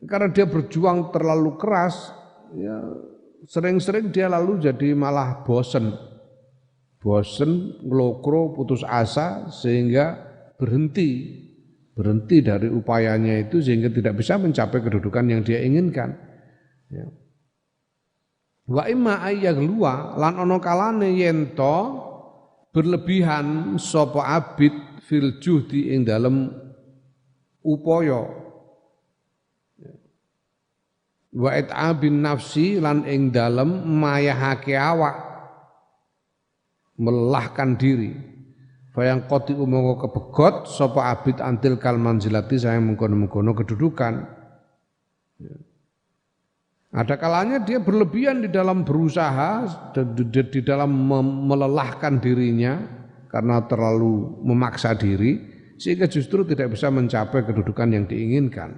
Speaker 1: Karena dia berjuang terlalu keras, ya sering-sering dia lalu jadi malah bosen ngelokro putus asa sehingga berhenti dari upayanya itu sehingga tidak bisa mencapai kedudukan yang dia inginkan. Ya. Wa imma ayyagluwa lan ana kalane yen to berlebihan sapa abid fil juhdi ing dalem upaya wa it'abin nafsi lan ing dalem mayahake awak melelahkan diri fayang qati umangka kebegot sapa abid antil kal manzilati saya mengkono-mengkono kedudukan. Ada kalanya dia berlebihan di dalam berusaha, di dalam melelahkan dirinya karena terlalu memaksa diri, sehingga justru tidak bisa mencapai kedudukan yang diinginkan.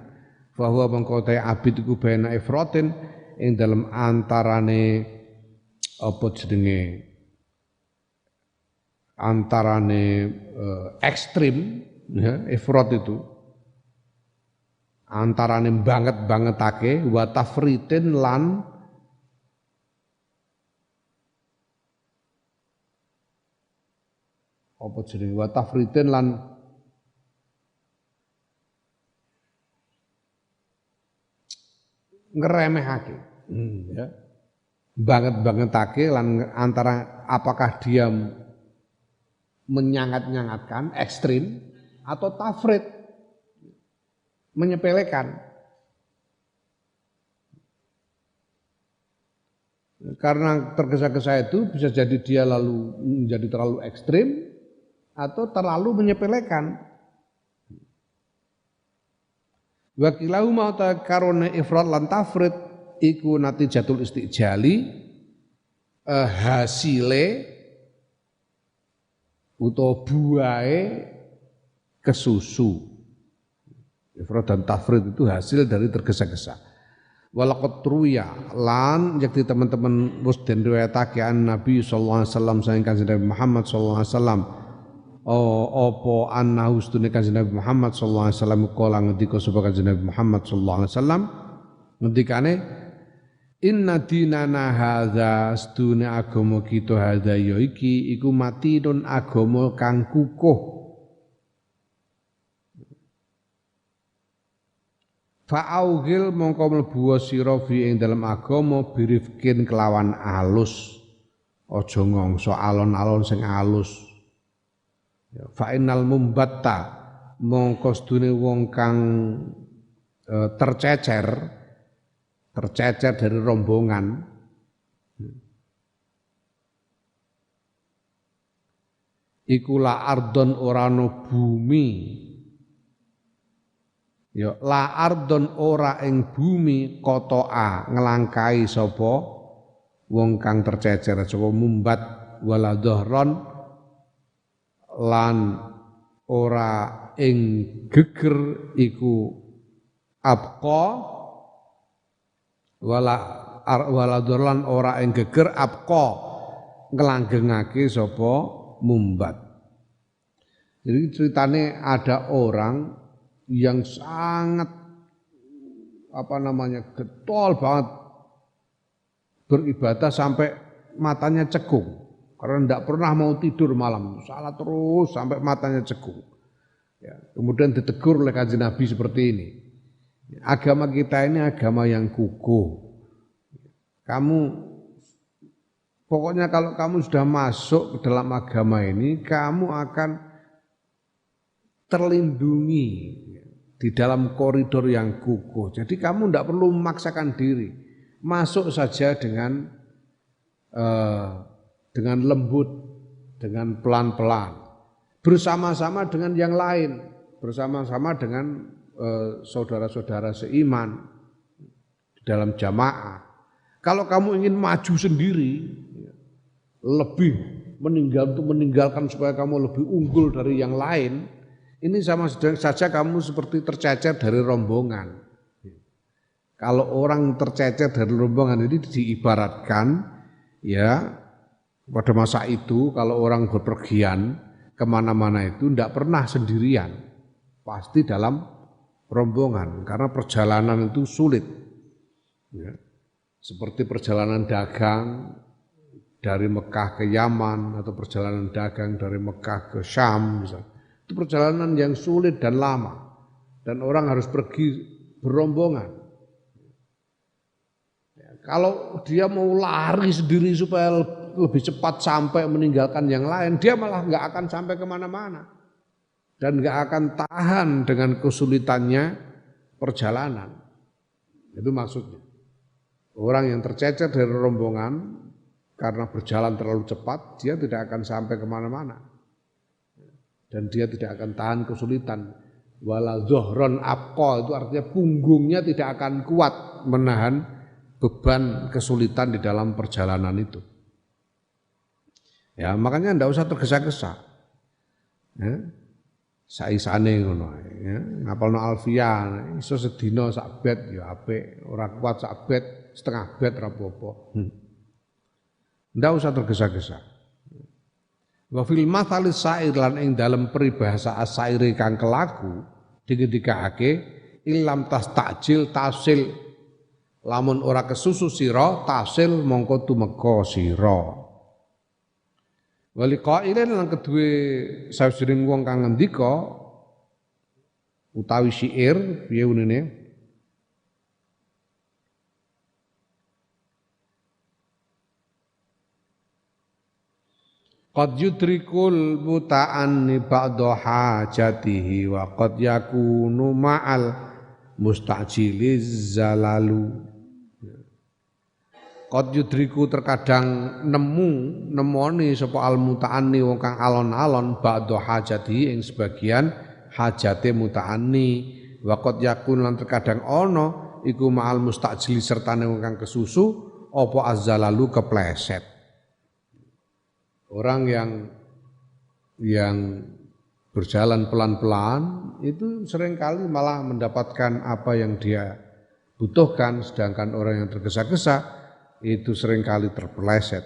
Speaker 1: Bahwa mengkotai abid iku baina ifratin ing dalam antarane apa jenenge ekstrim, ya, ifrat itu. Antarane bangetake wa tafritin lan apa jenenge wa tafritin lan ngeremehake ya bangetake lan antara apakah dia menyangat-nyangatkan ekstrim atau tafrit menyepelekan. Karena tergesa-gesa itu bisa jadi dia lalu menjadi terlalu ekstrim atau terlalu menyepelekan. Wa kilahu ma ta karone ifrat lan tafrid iku natijatul istijali hasile utawa buahe kesusu. Ifrat dan tafrid itu hasil dari tergesa-gesa. Walaqad ruya lan yakti teman-teman wis den riwayatake an Nabi sallallahu alaihi wasallam saking Kanjeng Nabi Muhammad sallallahu alaihi wasallam. Apa annahu stune Kanjeng Nabi Muhammad sallallahu alaihi wasallam kala ngendika sapa Kanjeng Nabi Muhammad sallallahu alaihi wasallam ngendikane inna dinana hadza stune agama kita hadza ya iki iku matinun agama kang kukuh. Fa'augil mongko mlebu sira fi ing dalem agama birifkin kelawan alus. Aja ngongso alon-alon sing alus. Fa innal mumbatta mongko sedune wong kang tercecer dari rombongan iku la ardon ora ana bumi. Ya la ardon ora ing bumi kotoa ngelangkai sapa wong kang tercecer sapa mumbat wala dhahron lan ora ing geger iku abqa wala dhahron ora ing geger abqa nglanggengake sapa mumbat. Jadi ceritane ada orang yang sangat getol banget beribadah sampai matanya cekung karena tidak pernah mau tidur malam, salat terus sampai matanya cekung. Ya, kemudian ditegur oleh Kanjeng Nabi seperti ini. Agama kita ini agama yang kukuh. Kamu pokoknya kalau kamu sudah masuk ke dalam agama ini, kamu akan terlindungi di dalam koridor yang kukuh. Jadi kamu tidak perlu memaksakan diri, masuk saja dengan lembut, dengan pelan-pelan, bersama-sama dengan yang lain, bersama-sama dengan saudara-saudara seiman di dalam jamaah. Kalau kamu ingin maju sendiri, lebih meninggalkan supaya kamu lebih unggul dari yang lain, ini sama saja kamu seperti tercecer dari rombongan. Kalau orang tercecer dari rombongan ini diibaratkan, ya pada masa itu kalau orang berpergian kemana-mana itu tidak pernah sendirian, pasti dalam rombongan karena perjalanan itu sulit. Ya. Seperti perjalanan dagang dari Mekah ke Yaman atau perjalanan dagang dari Mekah ke Syam misalnya. Itu perjalanan yang sulit dan lama dan orang harus pergi berombongan. Ya, kalau dia mau lari sendiri supaya lebih cepat sampai meninggalkan yang lain, dia malah nggak akan sampai kemana-mana dan nggak akan tahan dengan kesulitannya perjalanan. Itu maksudnya. Orang yang tercecer dari rombongan karena berjalan terlalu cepat, dia tidak akan sampai kemana-mana. Dan dia tidak akan tahan kesulitan. Wala zohron abqa, itu artinya punggungnya tidak akan kuat menahan beban kesulitan di dalam perjalanan itu. Ya, makanya tidak usah tergesa-gesa. Ya. Saisane ngono ya, ngapalno alfiah iso sedina sak bet ya apik, ora kuat sak bet, setengah bet ora apa-apa. Ndak usah tergesa-gesa. Wa fil mathalis syair lan ing dalem peribahasa asyairi kang kelaku digedhikake ilam tastajil tasil lamun ora kesusu sira tasil mongko tumeka sira. Wali qailin lan kedue sawijining wong kang ngendika utawi syair piye unine qad yudrikul muta'anni ba'da hajatihi wa qad yakunu ma'al mustajiliz zalalu. Qad yudriku terkadang nemoni sapa al muta'anni wong kang alon-alon ba'da hajati ing sebagian hajate muta'anni wa qad yakun lan terkadang ana iku ma'al mustajili sertane wong kang kesusu apa azzalalu kepleset. Orang yang berjalan pelan-pelan itu seringkali malah mendapatkan apa yang dia butuhkan, sedangkan orang yang tergesa-gesa itu seringkali terpeleset.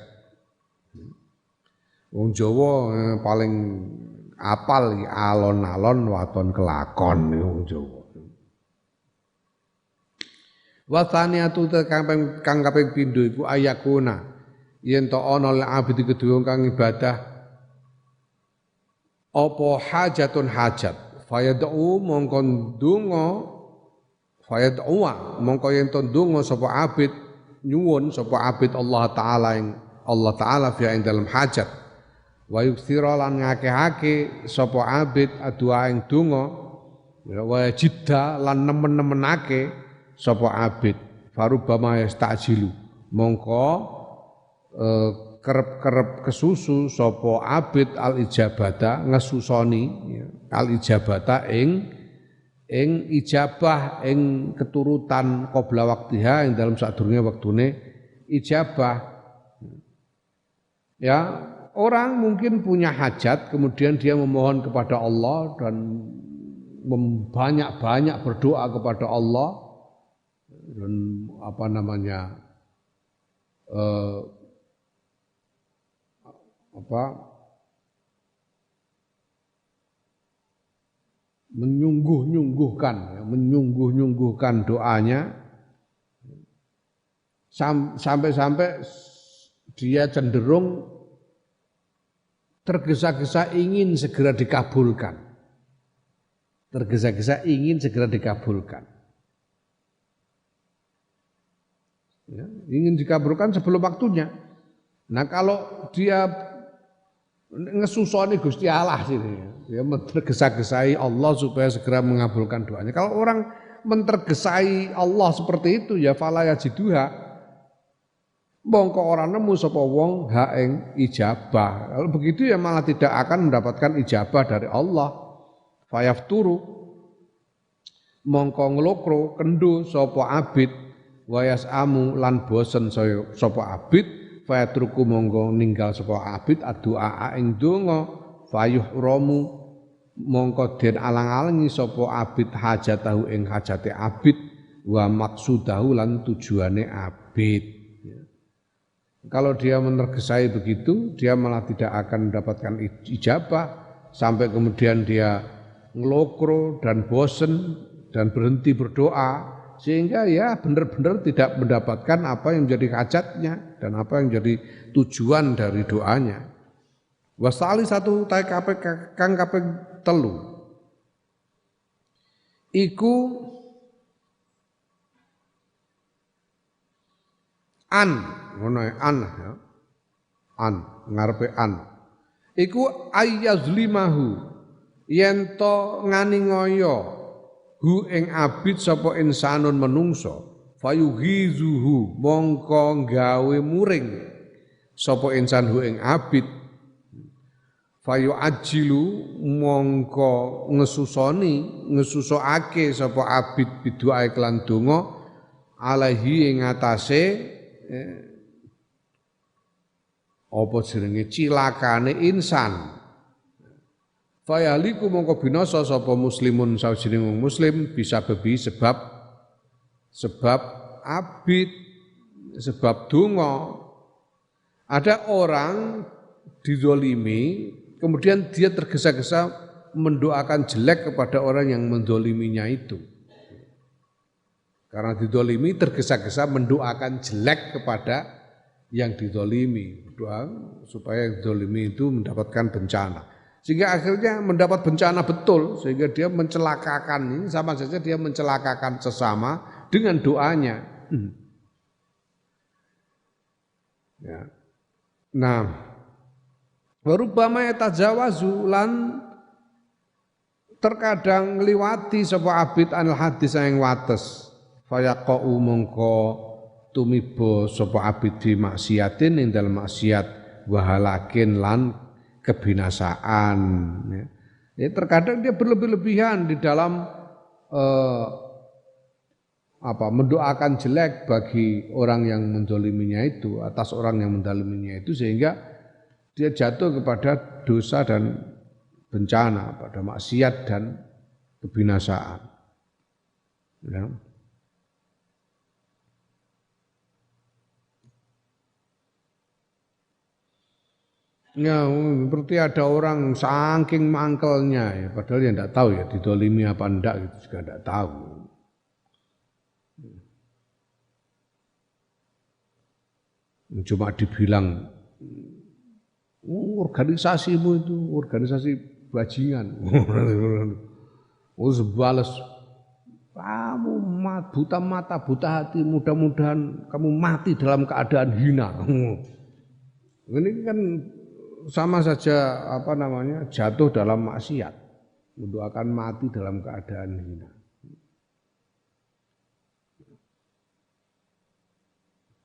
Speaker 1: Wong Jawa paling apal alon-alon waton kelakon wong Jawa. Wa tsaniyatu kang kaping pindho iku ayakuna yen to ana lil abdi kedua kang ibadah apa hajatun hajat fayad'u mongko ndonga fayad'u mongko yen to ndonga sapa abid nyuwun sapa abid Allah taala fi ing dalam hajat wa yuksira lan ngakeh-akeh sapa abid adua ing donga wa jidda lan nemen-nemenake sapa abid farubama yastajilu mongko kerep-kerep kesusu sapa abid al ijabata ngesusoni al ijabata ing ijabah ing keturutan qabla waktiha ing dalam sadurunge wektune ijabah. Ya, orang mungkin punya hajat kemudian dia memohon kepada Allah dan banyak-banyak berdoa kepada Allah dan menyungguh-nyungguhkan doanya sampai dia cenderung tergesa-gesa ingin segera dikabulkan. Tergesa-gesa ingin segera dikabulkan. Ya, ingin dikabulkan sebelum waktunya. Nah kalau dia ngesusoni Gusti Allah sini, dia mentergesa-gesai Allah supaya segera mengabulkan doanya. Kalau orang mentergesai Allah seperti itu ya fala yajiduha, mongko ora nemu sapa wong ha ing ijabah. Kalau begitu ya malah tidak akan mendapatkan ijabah dari Allah. Fayafturu, mongko nglokro kendho sapa abid, wayas amu lan bosen sapa abid, fayatruku mongko ninggal sapa abid addu'a ing donga, fayuh romu mongko den alang-alangi sapa abid hajatahu ing hajate abid, wa maksudahu lan tujuane abid. Kalau dia menergesai begitu, dia malah tidak akan mendapatkan ijabah sampai kemudian dia ngelokro dan bosen dan berhenti berdoa sehingga ya benar-benar tidak mendapatkan apa yang menjadi hajatnya dan apa yang menjadi tujuan dari doanya. Wasali satu tai kang kaping telu iku ngono ya an ngarepe iku ayyazlimahu yen to nganingoyo hu ing abid sapa insanun menungso fayuhizuhu mongko gawe muring sapa insan hu ing abid fayu ajilu mongko ngesusokake sapa abid biduae kelan donga alaihi ing atase apa jenenge cilakane insan. Fayaliku mongko binasa sapa muslimun sawijining wong muslim bisa bebi sebab abid, sebab donga. Ada orang dizolimi, kemudian dia tergesa-gesa mendoakan jelek kepada orang yang mendoliminya itu. Karena didolimi tergesa-gesa mendoakan jelek kepada yang didolimi, doa supaya yang didolimi itu mendapatkan bencana. Sehingga akhirnya mendapat bencana betul, sehingga dia mencelakakan, ini sama saja dia mencelakakan sesama dengan doanya. Ya. Nah, warubama yatajawazu lan terkadang ngliwati sapa abid anil hadis yang wates, fayaqau mongko tumiba sapa abid di maksiatin ing dalem maksiat wahalakin lan kebinasaan. Ya, terkadang dia berlebih-lebihan di dalam mendoakan jelek bagi orang yang mendoliminya itu, atas orang yang mendoliminya itu, sehingga dia jatuh kepada dosa dan bencana, pada maksiat dan kebinasaan. Ya. Ya, seperti ada orang saking mangkelnya ya, padahal ya enggak tahu ya didolimi apa enggak gitu juga enggak tahu. Cuma dibilang organisasimu itu organisasi bajingan. Balas kamu buta mata, buta hati, mudah-mudahan kamu mati dalam keadaan hina. Ini kan sama saja jatuh dalam maksiat, mendoakan mati dalam keadaan hina.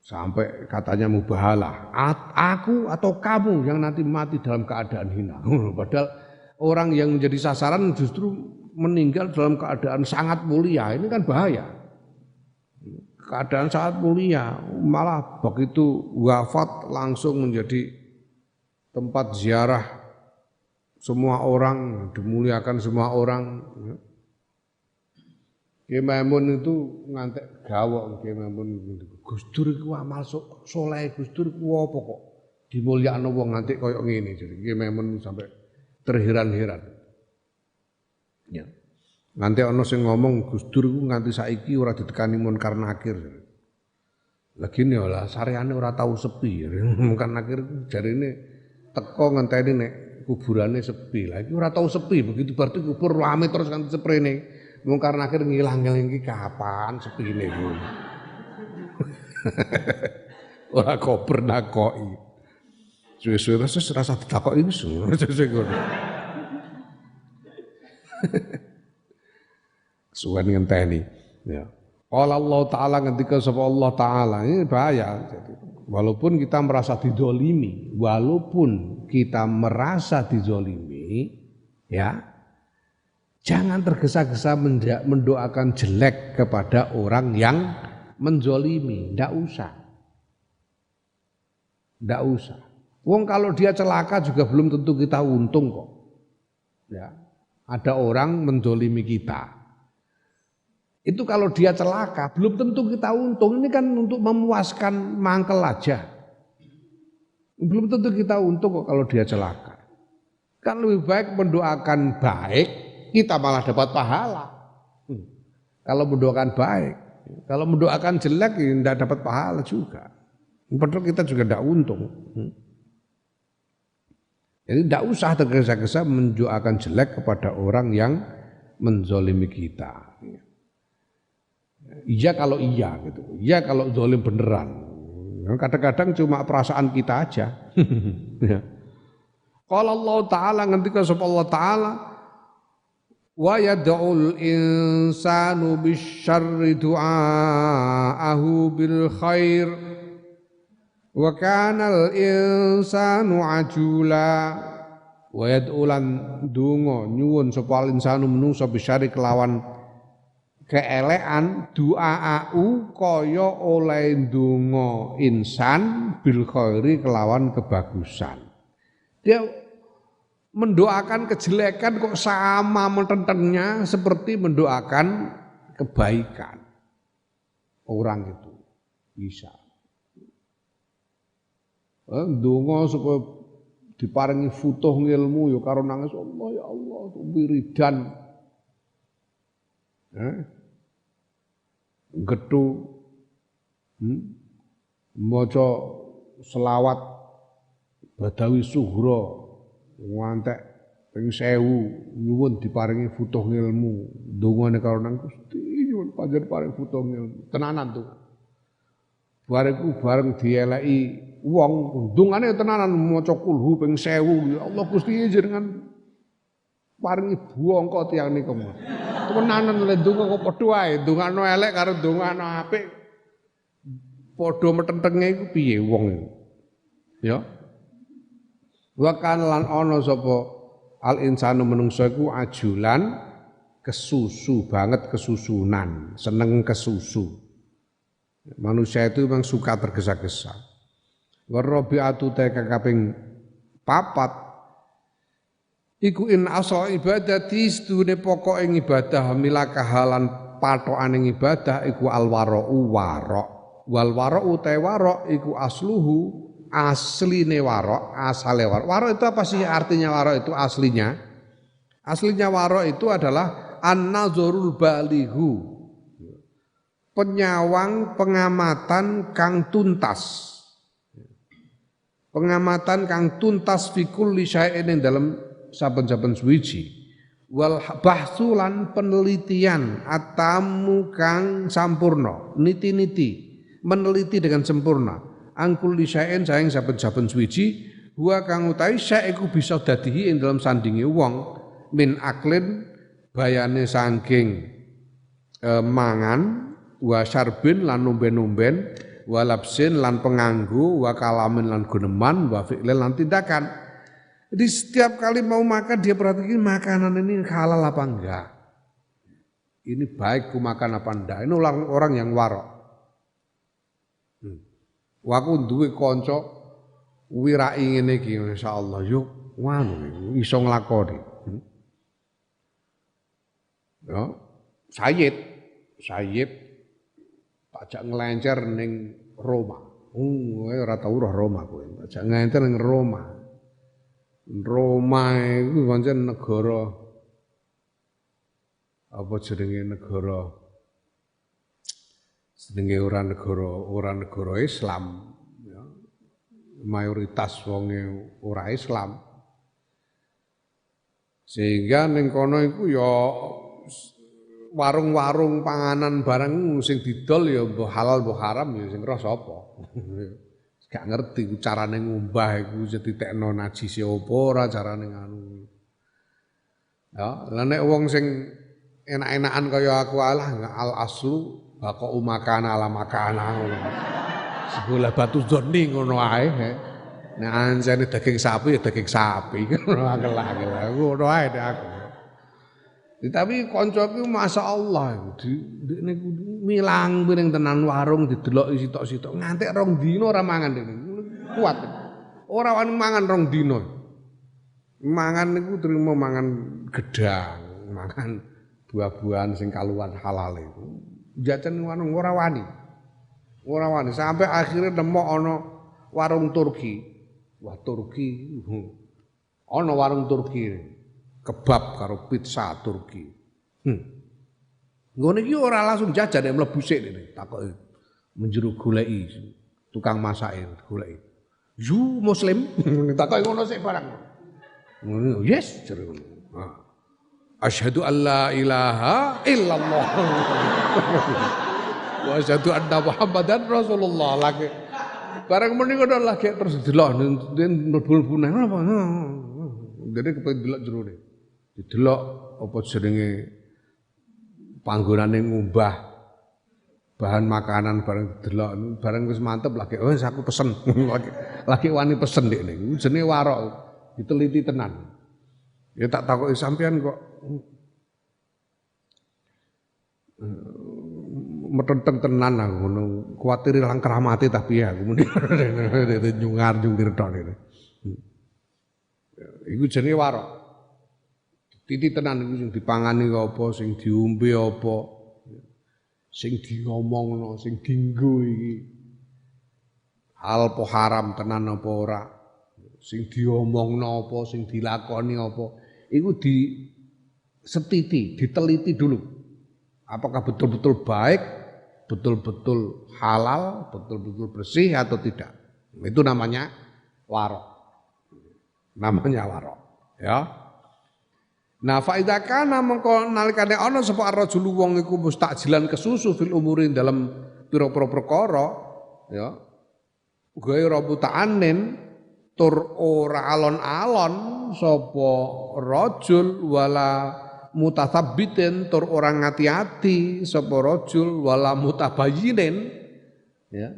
Speaker 1: Sampai katanya mubahalah, aku atau kamu yang nanti mati dalam keadaan hina. Padahal orang yang menjadi sasaran justru meninggal dalam keadaan sangat mulia. Ini kan bahaya. Keadaan sangat mulia, malah begitu wafat langsung menjadi tempat ziarah semua orang, dimuliakan semua orang. Ki Maimun itu ngantek gawok, Ki Maimun Gus Dur iku amal soleh, Gus Dur iku apa kok dimulyakno wong ngantek koyo ngene. Jadi Ki Maimun sampai terheran-heran. Ya. Nganti ana sing ngomong Gus Dur iku nganti saiki ora ditekani Munkar Nakir. Lagi lah sareane ora tahu sepi. Munkar Nakir jarine teko ngenteni nek kuburannya sepi. Lah iki ora tau sepi, begitu berarti kubur rame terus kan seprene. Wong karena akhir ngilang-ngilang iki kapan sepine iku. Ora kok bernakoki. Suwe-suwe terus rasa ditakoki wis ngono. Suwen ngenteni ya. Qala Allah Ta'ala ketika sapa Allah Ta'ala ini bahaya. Walaupun kita merasa dizalimi, ya, jangan tergesa-gesa mendoakan jelek kepada orang yang menzalimi, ndak usah. Wong kalau dia celaka juga belum tentu kita untung kok. Ya. Ada orang menzalimi kita. Itu kalau dia celaka, belum tentu kita untung. Ini kan untuk memuaskan mangkel aja. Belum tentu kita untung kok kalau dia celaka. Kan lebih baik mendoakan baik, kita malah dapat pahala. Kalau mendoakan baik, kalau mendoakan jelek, ya tidak dapat pahala juga. Padahal kita juga tidak untung. Jadi tidak usah tergesa-gesa mendoakan jelek kepada orang yang menzalimi kita. Iya kalau iya gitu. Iya kalau zalim beneran. Kadang-kadang cuma perasaan kita aja. Qala Allah Ta'ala ngendika sapa Allah Ta'ala wa yad'ul insanu bisyarri du'aahu bil khair wa kana al insanu ajula wa yad'ulan donga nyuwun sapa al insanu menungso bisyarri kelawan keelekan du'a'u kaya oleh ndonga insan bil khairi kelawan kebagusan. Dia mendoakan kejelekan kok sama mententennya seperti mendoakan kebaikan. Orang itu bisa. Ndonga supaya diparingi futuh ilmu ya karo nangis Allah ya Allah wiridan. Gethu maca selawat Badawi Sughra ngantek ping 1000 nyuwun diparingi futuh ilmu ndongane karo nang Gusti nyuwun panjenengan paring futuh ilmu tenanan tuh bareng dieleki wong ndongane tenanan maca kulhu ping 1000 ya Allah Gusti jenengan paringi bongko tiyang niku tenanan le ndonga kok padha wae ndongano elek karo ndongano apik padha metentenge iku piye wong ya wa kan lan ana sapa al insanu menungso iku ajulan kesusu banget kesusunan seneng kesusu manusia itu memang suka tergesa-gesa warabiatu ta kaping 4 iku in asal ibadati sedune pokok ing ibadah milaka halan patokane ibadah iku alwara'u warok wal wara'u ta warok iku asluhu asline warok asale warok warok itu apa sih artinya warok itu aslinya warok itu adalah an-nazarul balighu penyawang pengamatan kang tuntas fi kulli syai'in ing dalam saben-saben suwiji wal bahsulan penelitian atamu kang sampurna niti-niti meneliti dengan sempurna angkul lisaen saing saben-saben suwiji huwa kang utawi saiku bisa dadihi ing dalam sandinge wong min aklin bayane saking mangan wa syarbin lan numben-numben wa labsin lan penganggu wa kalamin lan guneman wa fi'lin lan tindakan. Jadi setiap kali mau makan dia perhatikan makanan ini halal apa enggak. Ini baik ku makan apa enggak. Ini orang yang warok. Waku duwe kanca wirai ngene iki insyaallah yo ngono iso nglakoni. Ya, Sayyid pajak ngelencer ning Roma. Ora tau roh Roma kowe. Pajak ngelencer ning Roma. Roma itu pancen negara apa jenenge ora negara Islam ya. Mayoritas wonge ora Islam Sehingga ning kono iku ya warung-warung panganan barang sing didol ya mbah halal mbah haram ya sing roh sapa. Gak ngerti ku carane ngumbah iku ditekno najis apa ora carane ngono. Ya, lah nek wong sing enak-enakan kaya aku alah al aslu baqau makana ala makana ngono. Sebelah batu zoni ngono ae. Nek anjane daging sapi ya daging sapi ngono akeh-akeh. Ngono ae nek aku. Tapi koncoku masyaallah dekne milang piring tenan warung dideloki sitok-sitok ngantek 2 dina ora mangan dekne. Kuat. Ora wani mangan 2 dina. Mangan niku trimo mangan gedang, mangan buah-buahan sing kaluwan halal itu. Jajan warung ora wani. Ora wani sampai akhirnya nemu ana warung Turki. Wah Turki. Ana warung Turki. Kebab karo pizza Turki. Ngono iki ora langsung jajan nek mlebu sik ngene, takoki menjero goleki tukang masake goleki. "You muslim?" Takoki ngono sik barang. Ngono, "Yes," jare ngono. Asyhadu an la ilaha illallah. Wa asyhadu anna Muhammadan Rasulullah lagi. Barang muni ngono lagi terus delok mlebu-mlebu nang apa. Dene kepengin delok jerone. Didelok apa jenenge panggonane ngumbah bahan makanan bareng didelok bareng wis mantep lagi wis aku pesen lagi wani pesen ndekne jenenge warok diteliti tenan ya tak takoki sampean kok metenteng tenan aku ngono kuwatir ilang kramate tapi ya aku muni nyungar-nyungkir tok ngene iku jenenge warok titi tenan iku sing dipangani apa, sing diombe apa, sing diomongno, sing dienggo iki. Hal apa haram tenan apa ora, sing diomongno apa, sing dilakoni apa, iku disetiti, diteliti dulu. Apakah betul-betul baik, betul-betul halal, betul-betul bersih atau tidak. Itu namanya warok. Namanya warok, ya. Nah faida kana mengko nalikane ana sapa ar-rajulu wong iku mustakjilan kesusu fil umuri dalam pira-pira perkara ya gaira muta'annin tur ora alon-alon sapa rajul wala mutathabbitin tur ora ngati-ati sapa rajul wala mutabayyinin ya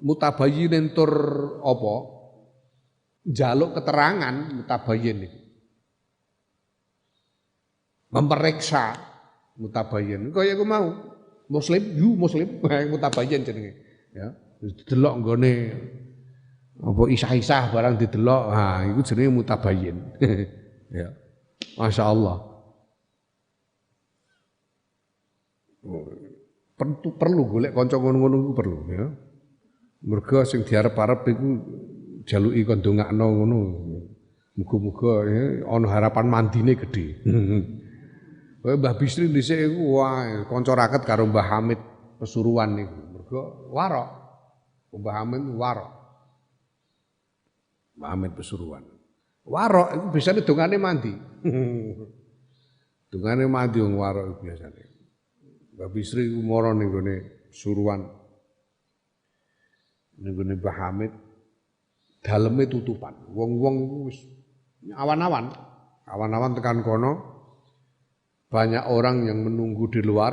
Speaker 1: mutabayyinin tur apa njaluk keterangan mutabayyin iki memperiksa mutabayyin kaya aku mau muslim muslim mutabayyin jenenge ya didelok nggone apa isah-isah barang didelok ha iku jenenge mutabayyin ya masyaallah perlu golek kanca ngono-ngono iku perlu ya mergo sing diarep-arep iku jaluki kon ndongakno ngono muga-muga ana harapan mandine gedhe Mbah Bisri dhisik iku wah kanca raket karo Mbah Hamid Pesuruan niku. Mergo warok. Mbah Hamid warok. Mbah Hamid Pesuruan. Warok iku biasane dongane mandi. Dongane mandi wong warok iku biasane. Mbah Bisri iku mara ning gone Pesuruan. Ning gone Mbah Hamid daleme tutupan. Wong-wong iku wis awan-awan. Awan-awan tekan kono. Banyak orang yang menunggu di luar,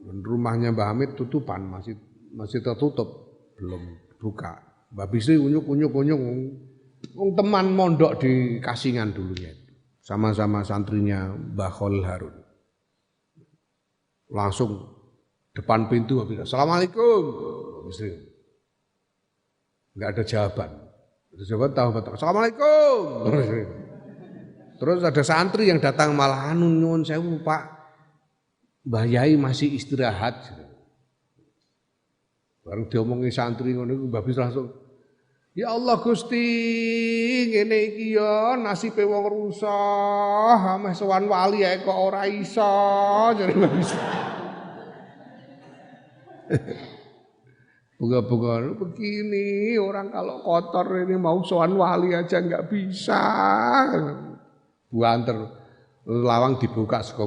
Speaker 1: rumahnya Mbah Hamid tutupan, masih tertutup, belum buka. Mbah Bisri unyuk-unyuk, wong teman mondok di Kasingan dulunya, sama-sama santrinya Mbah Khalil Harun. Langsung depan pintu, Assalamualaikum, Bisri. Enggak ada jawaban. Jawaban tahu, Assalamualaikum. Terus ada santri yang datang malah nyuwun sewu Pak, Mbah Yai masih istirahat. Baru diomongi santri ngono iku Mbah Bis langsung, "Ya Allah Gusti, ngene iki ya nasibe wong rusa, ameh sowan wali ae kok ora iso." Jare Mbah Bis. Buka-buka begini orang kalau kotor ini mau sowan wali aja enggak bisa. Buanter lawang dibuka saka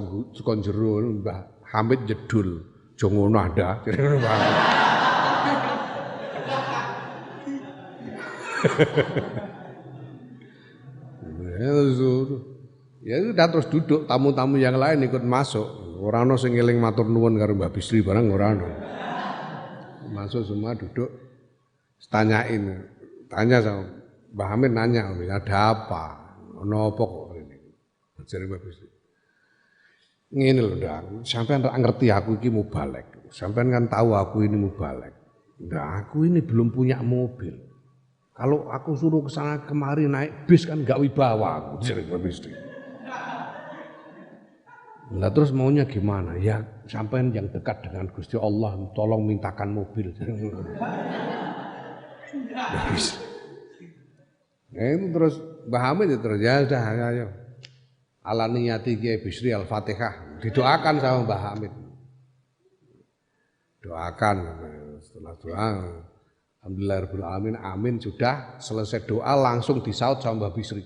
Speaker 1: jero Mbah Hamid jedul. Jo ngono ada. Ya udah terus duduk, tamu-tamu yang lain ikut masuk. Ora ono sing eling matur nuwun karo Mbah Bisri barang ora ono. Masuk semua duduk, tanya sama Mbah Hamid nanya, ada apa? Ono apa kok ini? Jare Mbah Bisri. Ngene lho, Ndang, sampean tak ngerti aku iki mubalek. Sampean kan tahu aku ini mubalek. Nah, aku ini belum punya mobil. Kalau aku suruh ke sana kemari naik bis kan gak wibawa aku, jare Mbah Bisri. Lah terus maunya gimana? Ya sampean yang dekat dengan Gusti Allah tolong mintakan mobil. Habis. Itu terus Mbah Hamid terus ya sudah ayo. Ala niyati Kiai Bisri Al-Fatihah. Didoakan sama Mbah Hamid. Doakan setelah doa alhamdulillahirabbil alamin amin sudah selesai doa langsung disaut sama Mbah Bisri.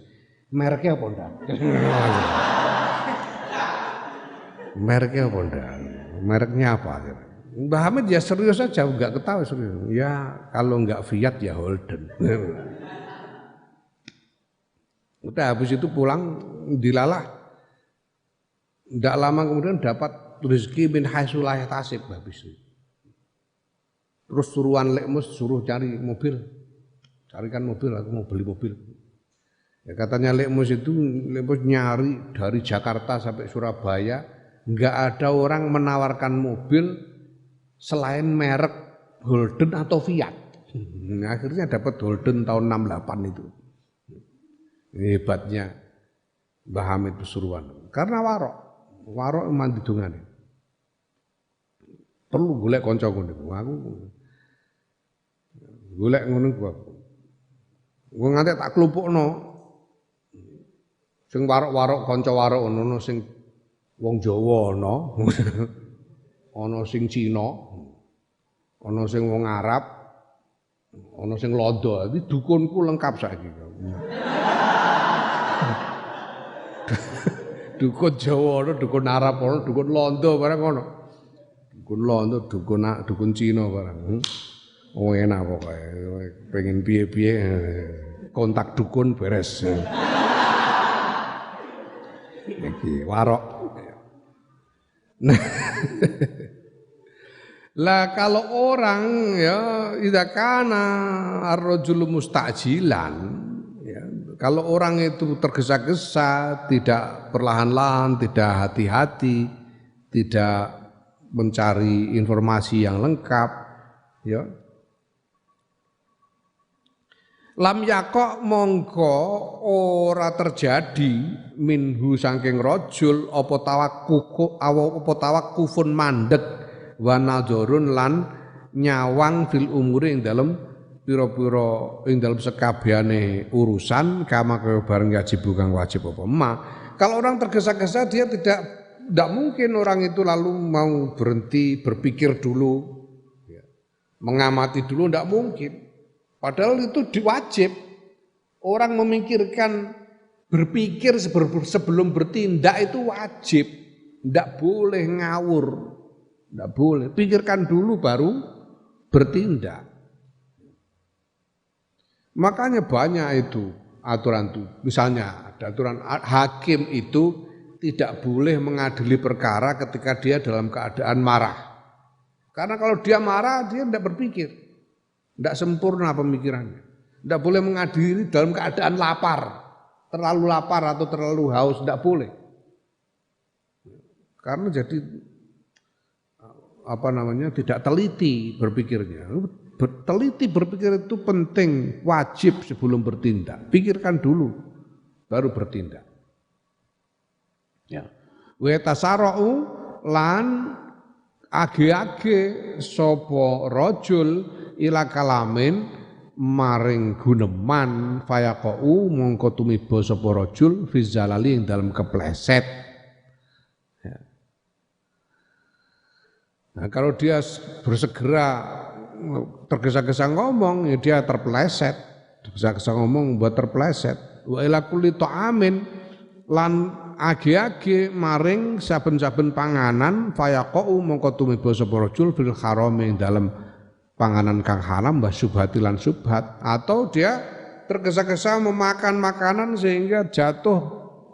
Speaker 1: Mereknya apa ndak? Mereknya apa enggak? Mereknya apa? Mbah Hamid ya serius aja, enggak ketawa serius. Ya kalau enggak Fiat ya Holden. Udah habis itu pulang dilalah. Enggak lama kemudian dapat rezeki min haitsu la yahtasib Mbah Bisri. Terus suruhan Lekmus suruh cari mobil. Carikan mobil, aku mau beli mobil. Ya katanya Lekmus nyari dari Jakarta sampai Surabaya. Enggak ada orang menawarkan mobil selain merek Holden atau Fiat. Akhirnya dapat Holden tahun 68 itu. Hebatnya Mbah Hamid Pasuruan. Karena warok emang didungane. Perlu golek kanca ngono. Aku golek ngono gua. Gua nganti tak klumpukno. Sing warok-warok kanca warok ngono sing wong Jawa ana sing Cina, ana sing wong Arab, ana sing Londo. Iki dukunku lengkap saiki. Dukun Jawa ana, dukun Arab ana, dukun Londo barang ana. Dukun Londo, dukun Cina barang. Oh enak pokoke. Pengen piye-piye kontak dukun beres. Iki warok. Nah, lah kalau orang ya idza kana ar-rajulu mustajilan ya, kalau orang itu tergesa-gesa, tidak perlahan-lahan, tidak hati-hati, tidak mencari informasi yang lengkap ya. Lam yakok mongko ora terjadi minhu saking rajul apa tawakkufun mandek wa nadzurun lan nyawang fil umuri ing dalem pira-pira ing dalem sekabehane urusan kama kaya bareng wajib kang wajib apa ma. Kalau orang tergesa-gesa dia tidak mungkin orang itu lalu mau berhenti berpikir dulu ya. Mengamati dulu tidak mungkin. Padahal itu diwajib. Orang memikirkan, berpikir sebelum bertindak itu wajib. Tidak boleh ngawur. Tidak boleh. Pikirkan dulu baru bertindak. Makanya banyak itu aturan itu. Misalnya ada aturan hakim itu tidak boleh mengadili perkara ketika dia dalam keadaan marah. Karena kalau dia marah dia tidak berpikir. Tidak sempurna pemikirannya. Tidak boleh mengadili dalam keadaan lapar. Terlalu lapar atau terlalu haus, tidak boleh. Karena jadi tidak teliti berpikirnya. Teliti berpikir itu penting, wajib sebelum bertindak. Pikirkan dulu, baru bertindak. Ya. Wa tasarra'u lan age-age sapa rajul ila kalamin maring guneman fayaqau mongko tumiba sapa rajul fi zalali ing dalem kepleset. Ya. Nah, kalau dia bersegera tergesa-gesa ngomong ya dia terpeleset. Tergesa-gesa ngomong buat terpeleset. Wa ila kulli ta'amin lan age-age maring saben-saben panganan fayaqau mongko tumiba sapa rajul fil harame ing dalem panganan kang haram wa syubhati lan syubhat, atau dia tergesa-gesa memakan makanan sehingga jatuh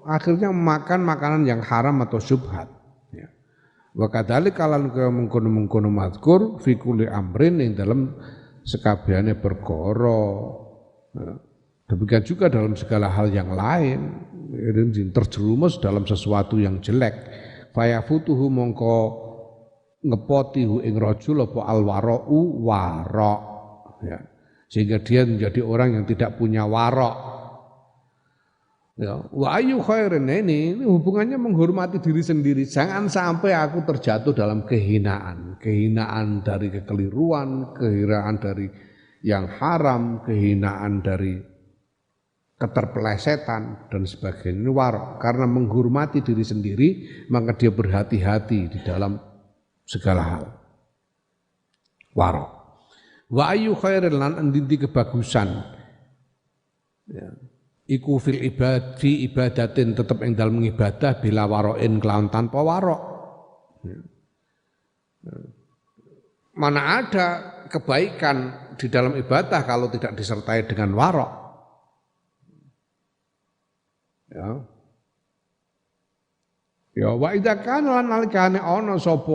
Speaker 1: akhirnya memakan makanan yang haram atau syubhat ya. Wa kadzalika lan mengkono-mengkono mazkur fi kulli amrin ing dalem sekabehane perkara ya. Demikian juga dalam segala hal yang lain, terjerumus dalam sesuatu yang jelek. Fayafutuhu mongko ngepotihu ing rajul apa alwara'u warok. Ya. Sehingga dia menjadi orang yang tidak punya warok. Ya. Wa ayu khairin ini hubungannya menghormati diri sendiri. Jangan sampai aku terjatuh dalam kehinaan. Kehinaan dari kekeliruan, kehinaan dari yang haram, kehinaan dari keterpelesetan dan sebagainya. Ini warok. Karena menghormati diri sendiri, maka dia berhati-hati di dalam segala hal. Warok. Wa ayu khairin lan endi kebagusan. Ya. Iku fil ibadatin tetap ing dalam ibadah bila waroin kelawan tanpa warok. Ya. Mana ada kebaikan di dalam ibadah kalau tidak disertai dengan warok. Ya. Ya wa idza kana lan nalikane ana sapa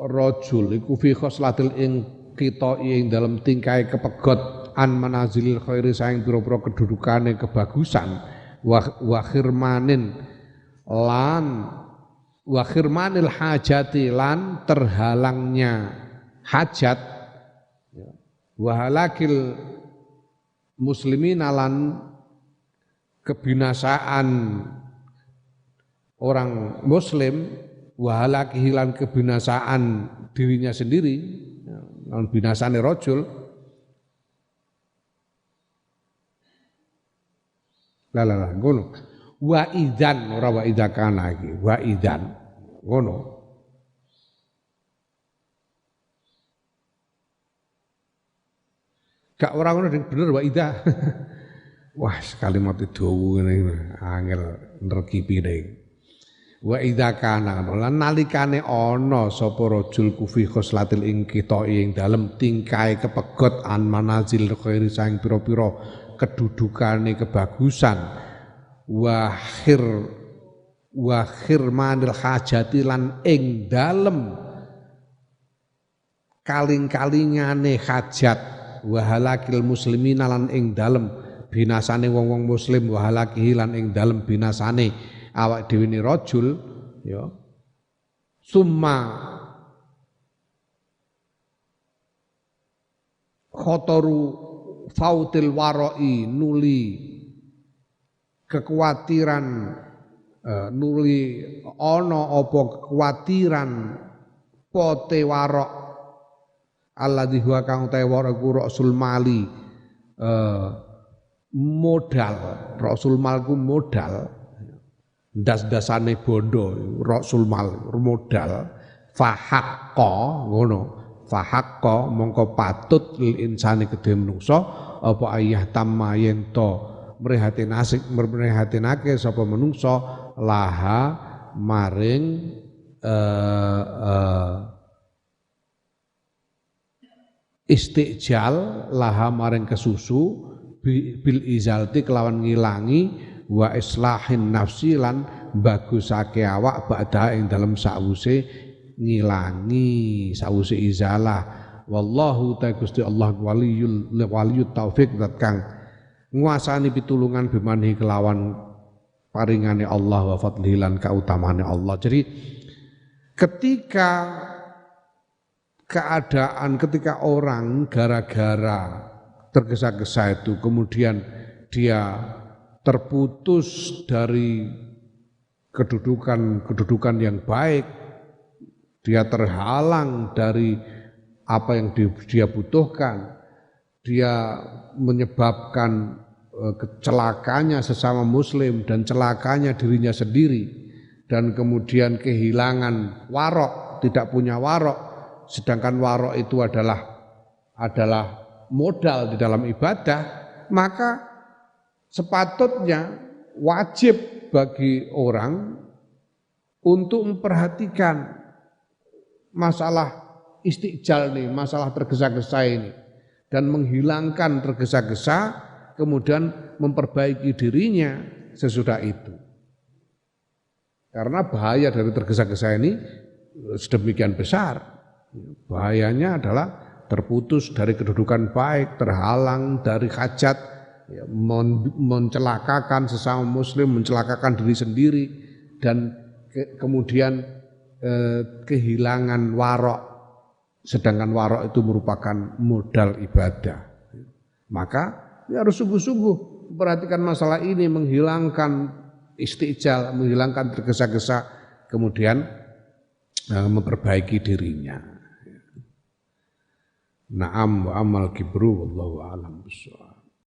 Speaker 1: rajul iku fi khoslatil ing kita ing dalam tingkai kepegot an manazilil khairi saing pira-pira kedudukane kebagusan wa khirmanin lan wa khirmanil hajati lan terhalangnya hajat wa halakil muslimin lan kebinasaan orang muslim wahala kehilangan kebinasaan dirinya sendiri binasane rajul la ngono wa idzan ora wa idzakan lagi wa idzan ngono gak ora ngono bener wa idza. Wah, sekali mati dawu ngene angel nrekipi deh. Wa idza kana lan nalikane ana sapa rajul kufi khoslatil ing kita ing dalem tingkae kepegot an manazil khairi saing pira-pira kedudukane kebagusan wa khirmanil hajati lan ing dalem kaling-kalingane hajat wa halakil muslimina lan ing dalem binasane wong-wong muslim wa halakihi lan ing dalem binasane awak dhewe ni rajul ya summa khotoru fautil waroi nuli kekhawatiran nuli ana apa kekhawatiran pote warok alladzi huwa kang ta warok rasul mali modal rasul malku modal das-dasane bondo rasul mal modal fahaqqa ngono fahaqqa mongko patut lil insani kedhe menungso apa ayah tamma yen to mrehatinake sapa menungso laha maring istijal laha maring kesusu bil izalti kelawan ngilangi wa islahin nafsi lan bagusake awak ba'da ing dalem sawuse ngilangi sawuse izalah wallahu ta Gusti Allah waliyut taufik zat kang nguasani pitulungan bimani kelawan paringane Allah wa fadlihi lan kautamane Allah. Jadi ketika orang gara-gara tergesa-gesa itu kemudian dia terputus dari kedudukan yang baik, dia terhalang dari apa yang dia butuhkan, dia menyebabkan celakanya sesama muslim dan celakanya dirinya sendiri, dan kemudian kehilangan warok, tidak punya warok, sedangkan warok itu adalah modal di dalam ibadah, maka sepatutnya wajib bagi orang untuk memperhatikan masalah istiqjal nih, masalah tergesa-gesa ini, dan menghilangkan tergesa-gesa, kemudian memperbaiki dirinya sesudah itu. Karena bahaya dari tergesa-gesa ini sedemikian besar. Bahayanya adalah terputus dari kedudukan baik, terhalang dari hajat, mencelakakan sesama muslim, mencelakakan diri sendiri, dan kemudian kehilangan warok, sedangkan warok itu merupakan modal ibadah. Maka harus sungguh-sungguh memperhatikan masalah ini, menghilangkan istiqjal, menghilangkan tergesa-gesa, kemudian memperbaiki dirinya. Na'am wa amal kibru wallahu a'lam bishawab.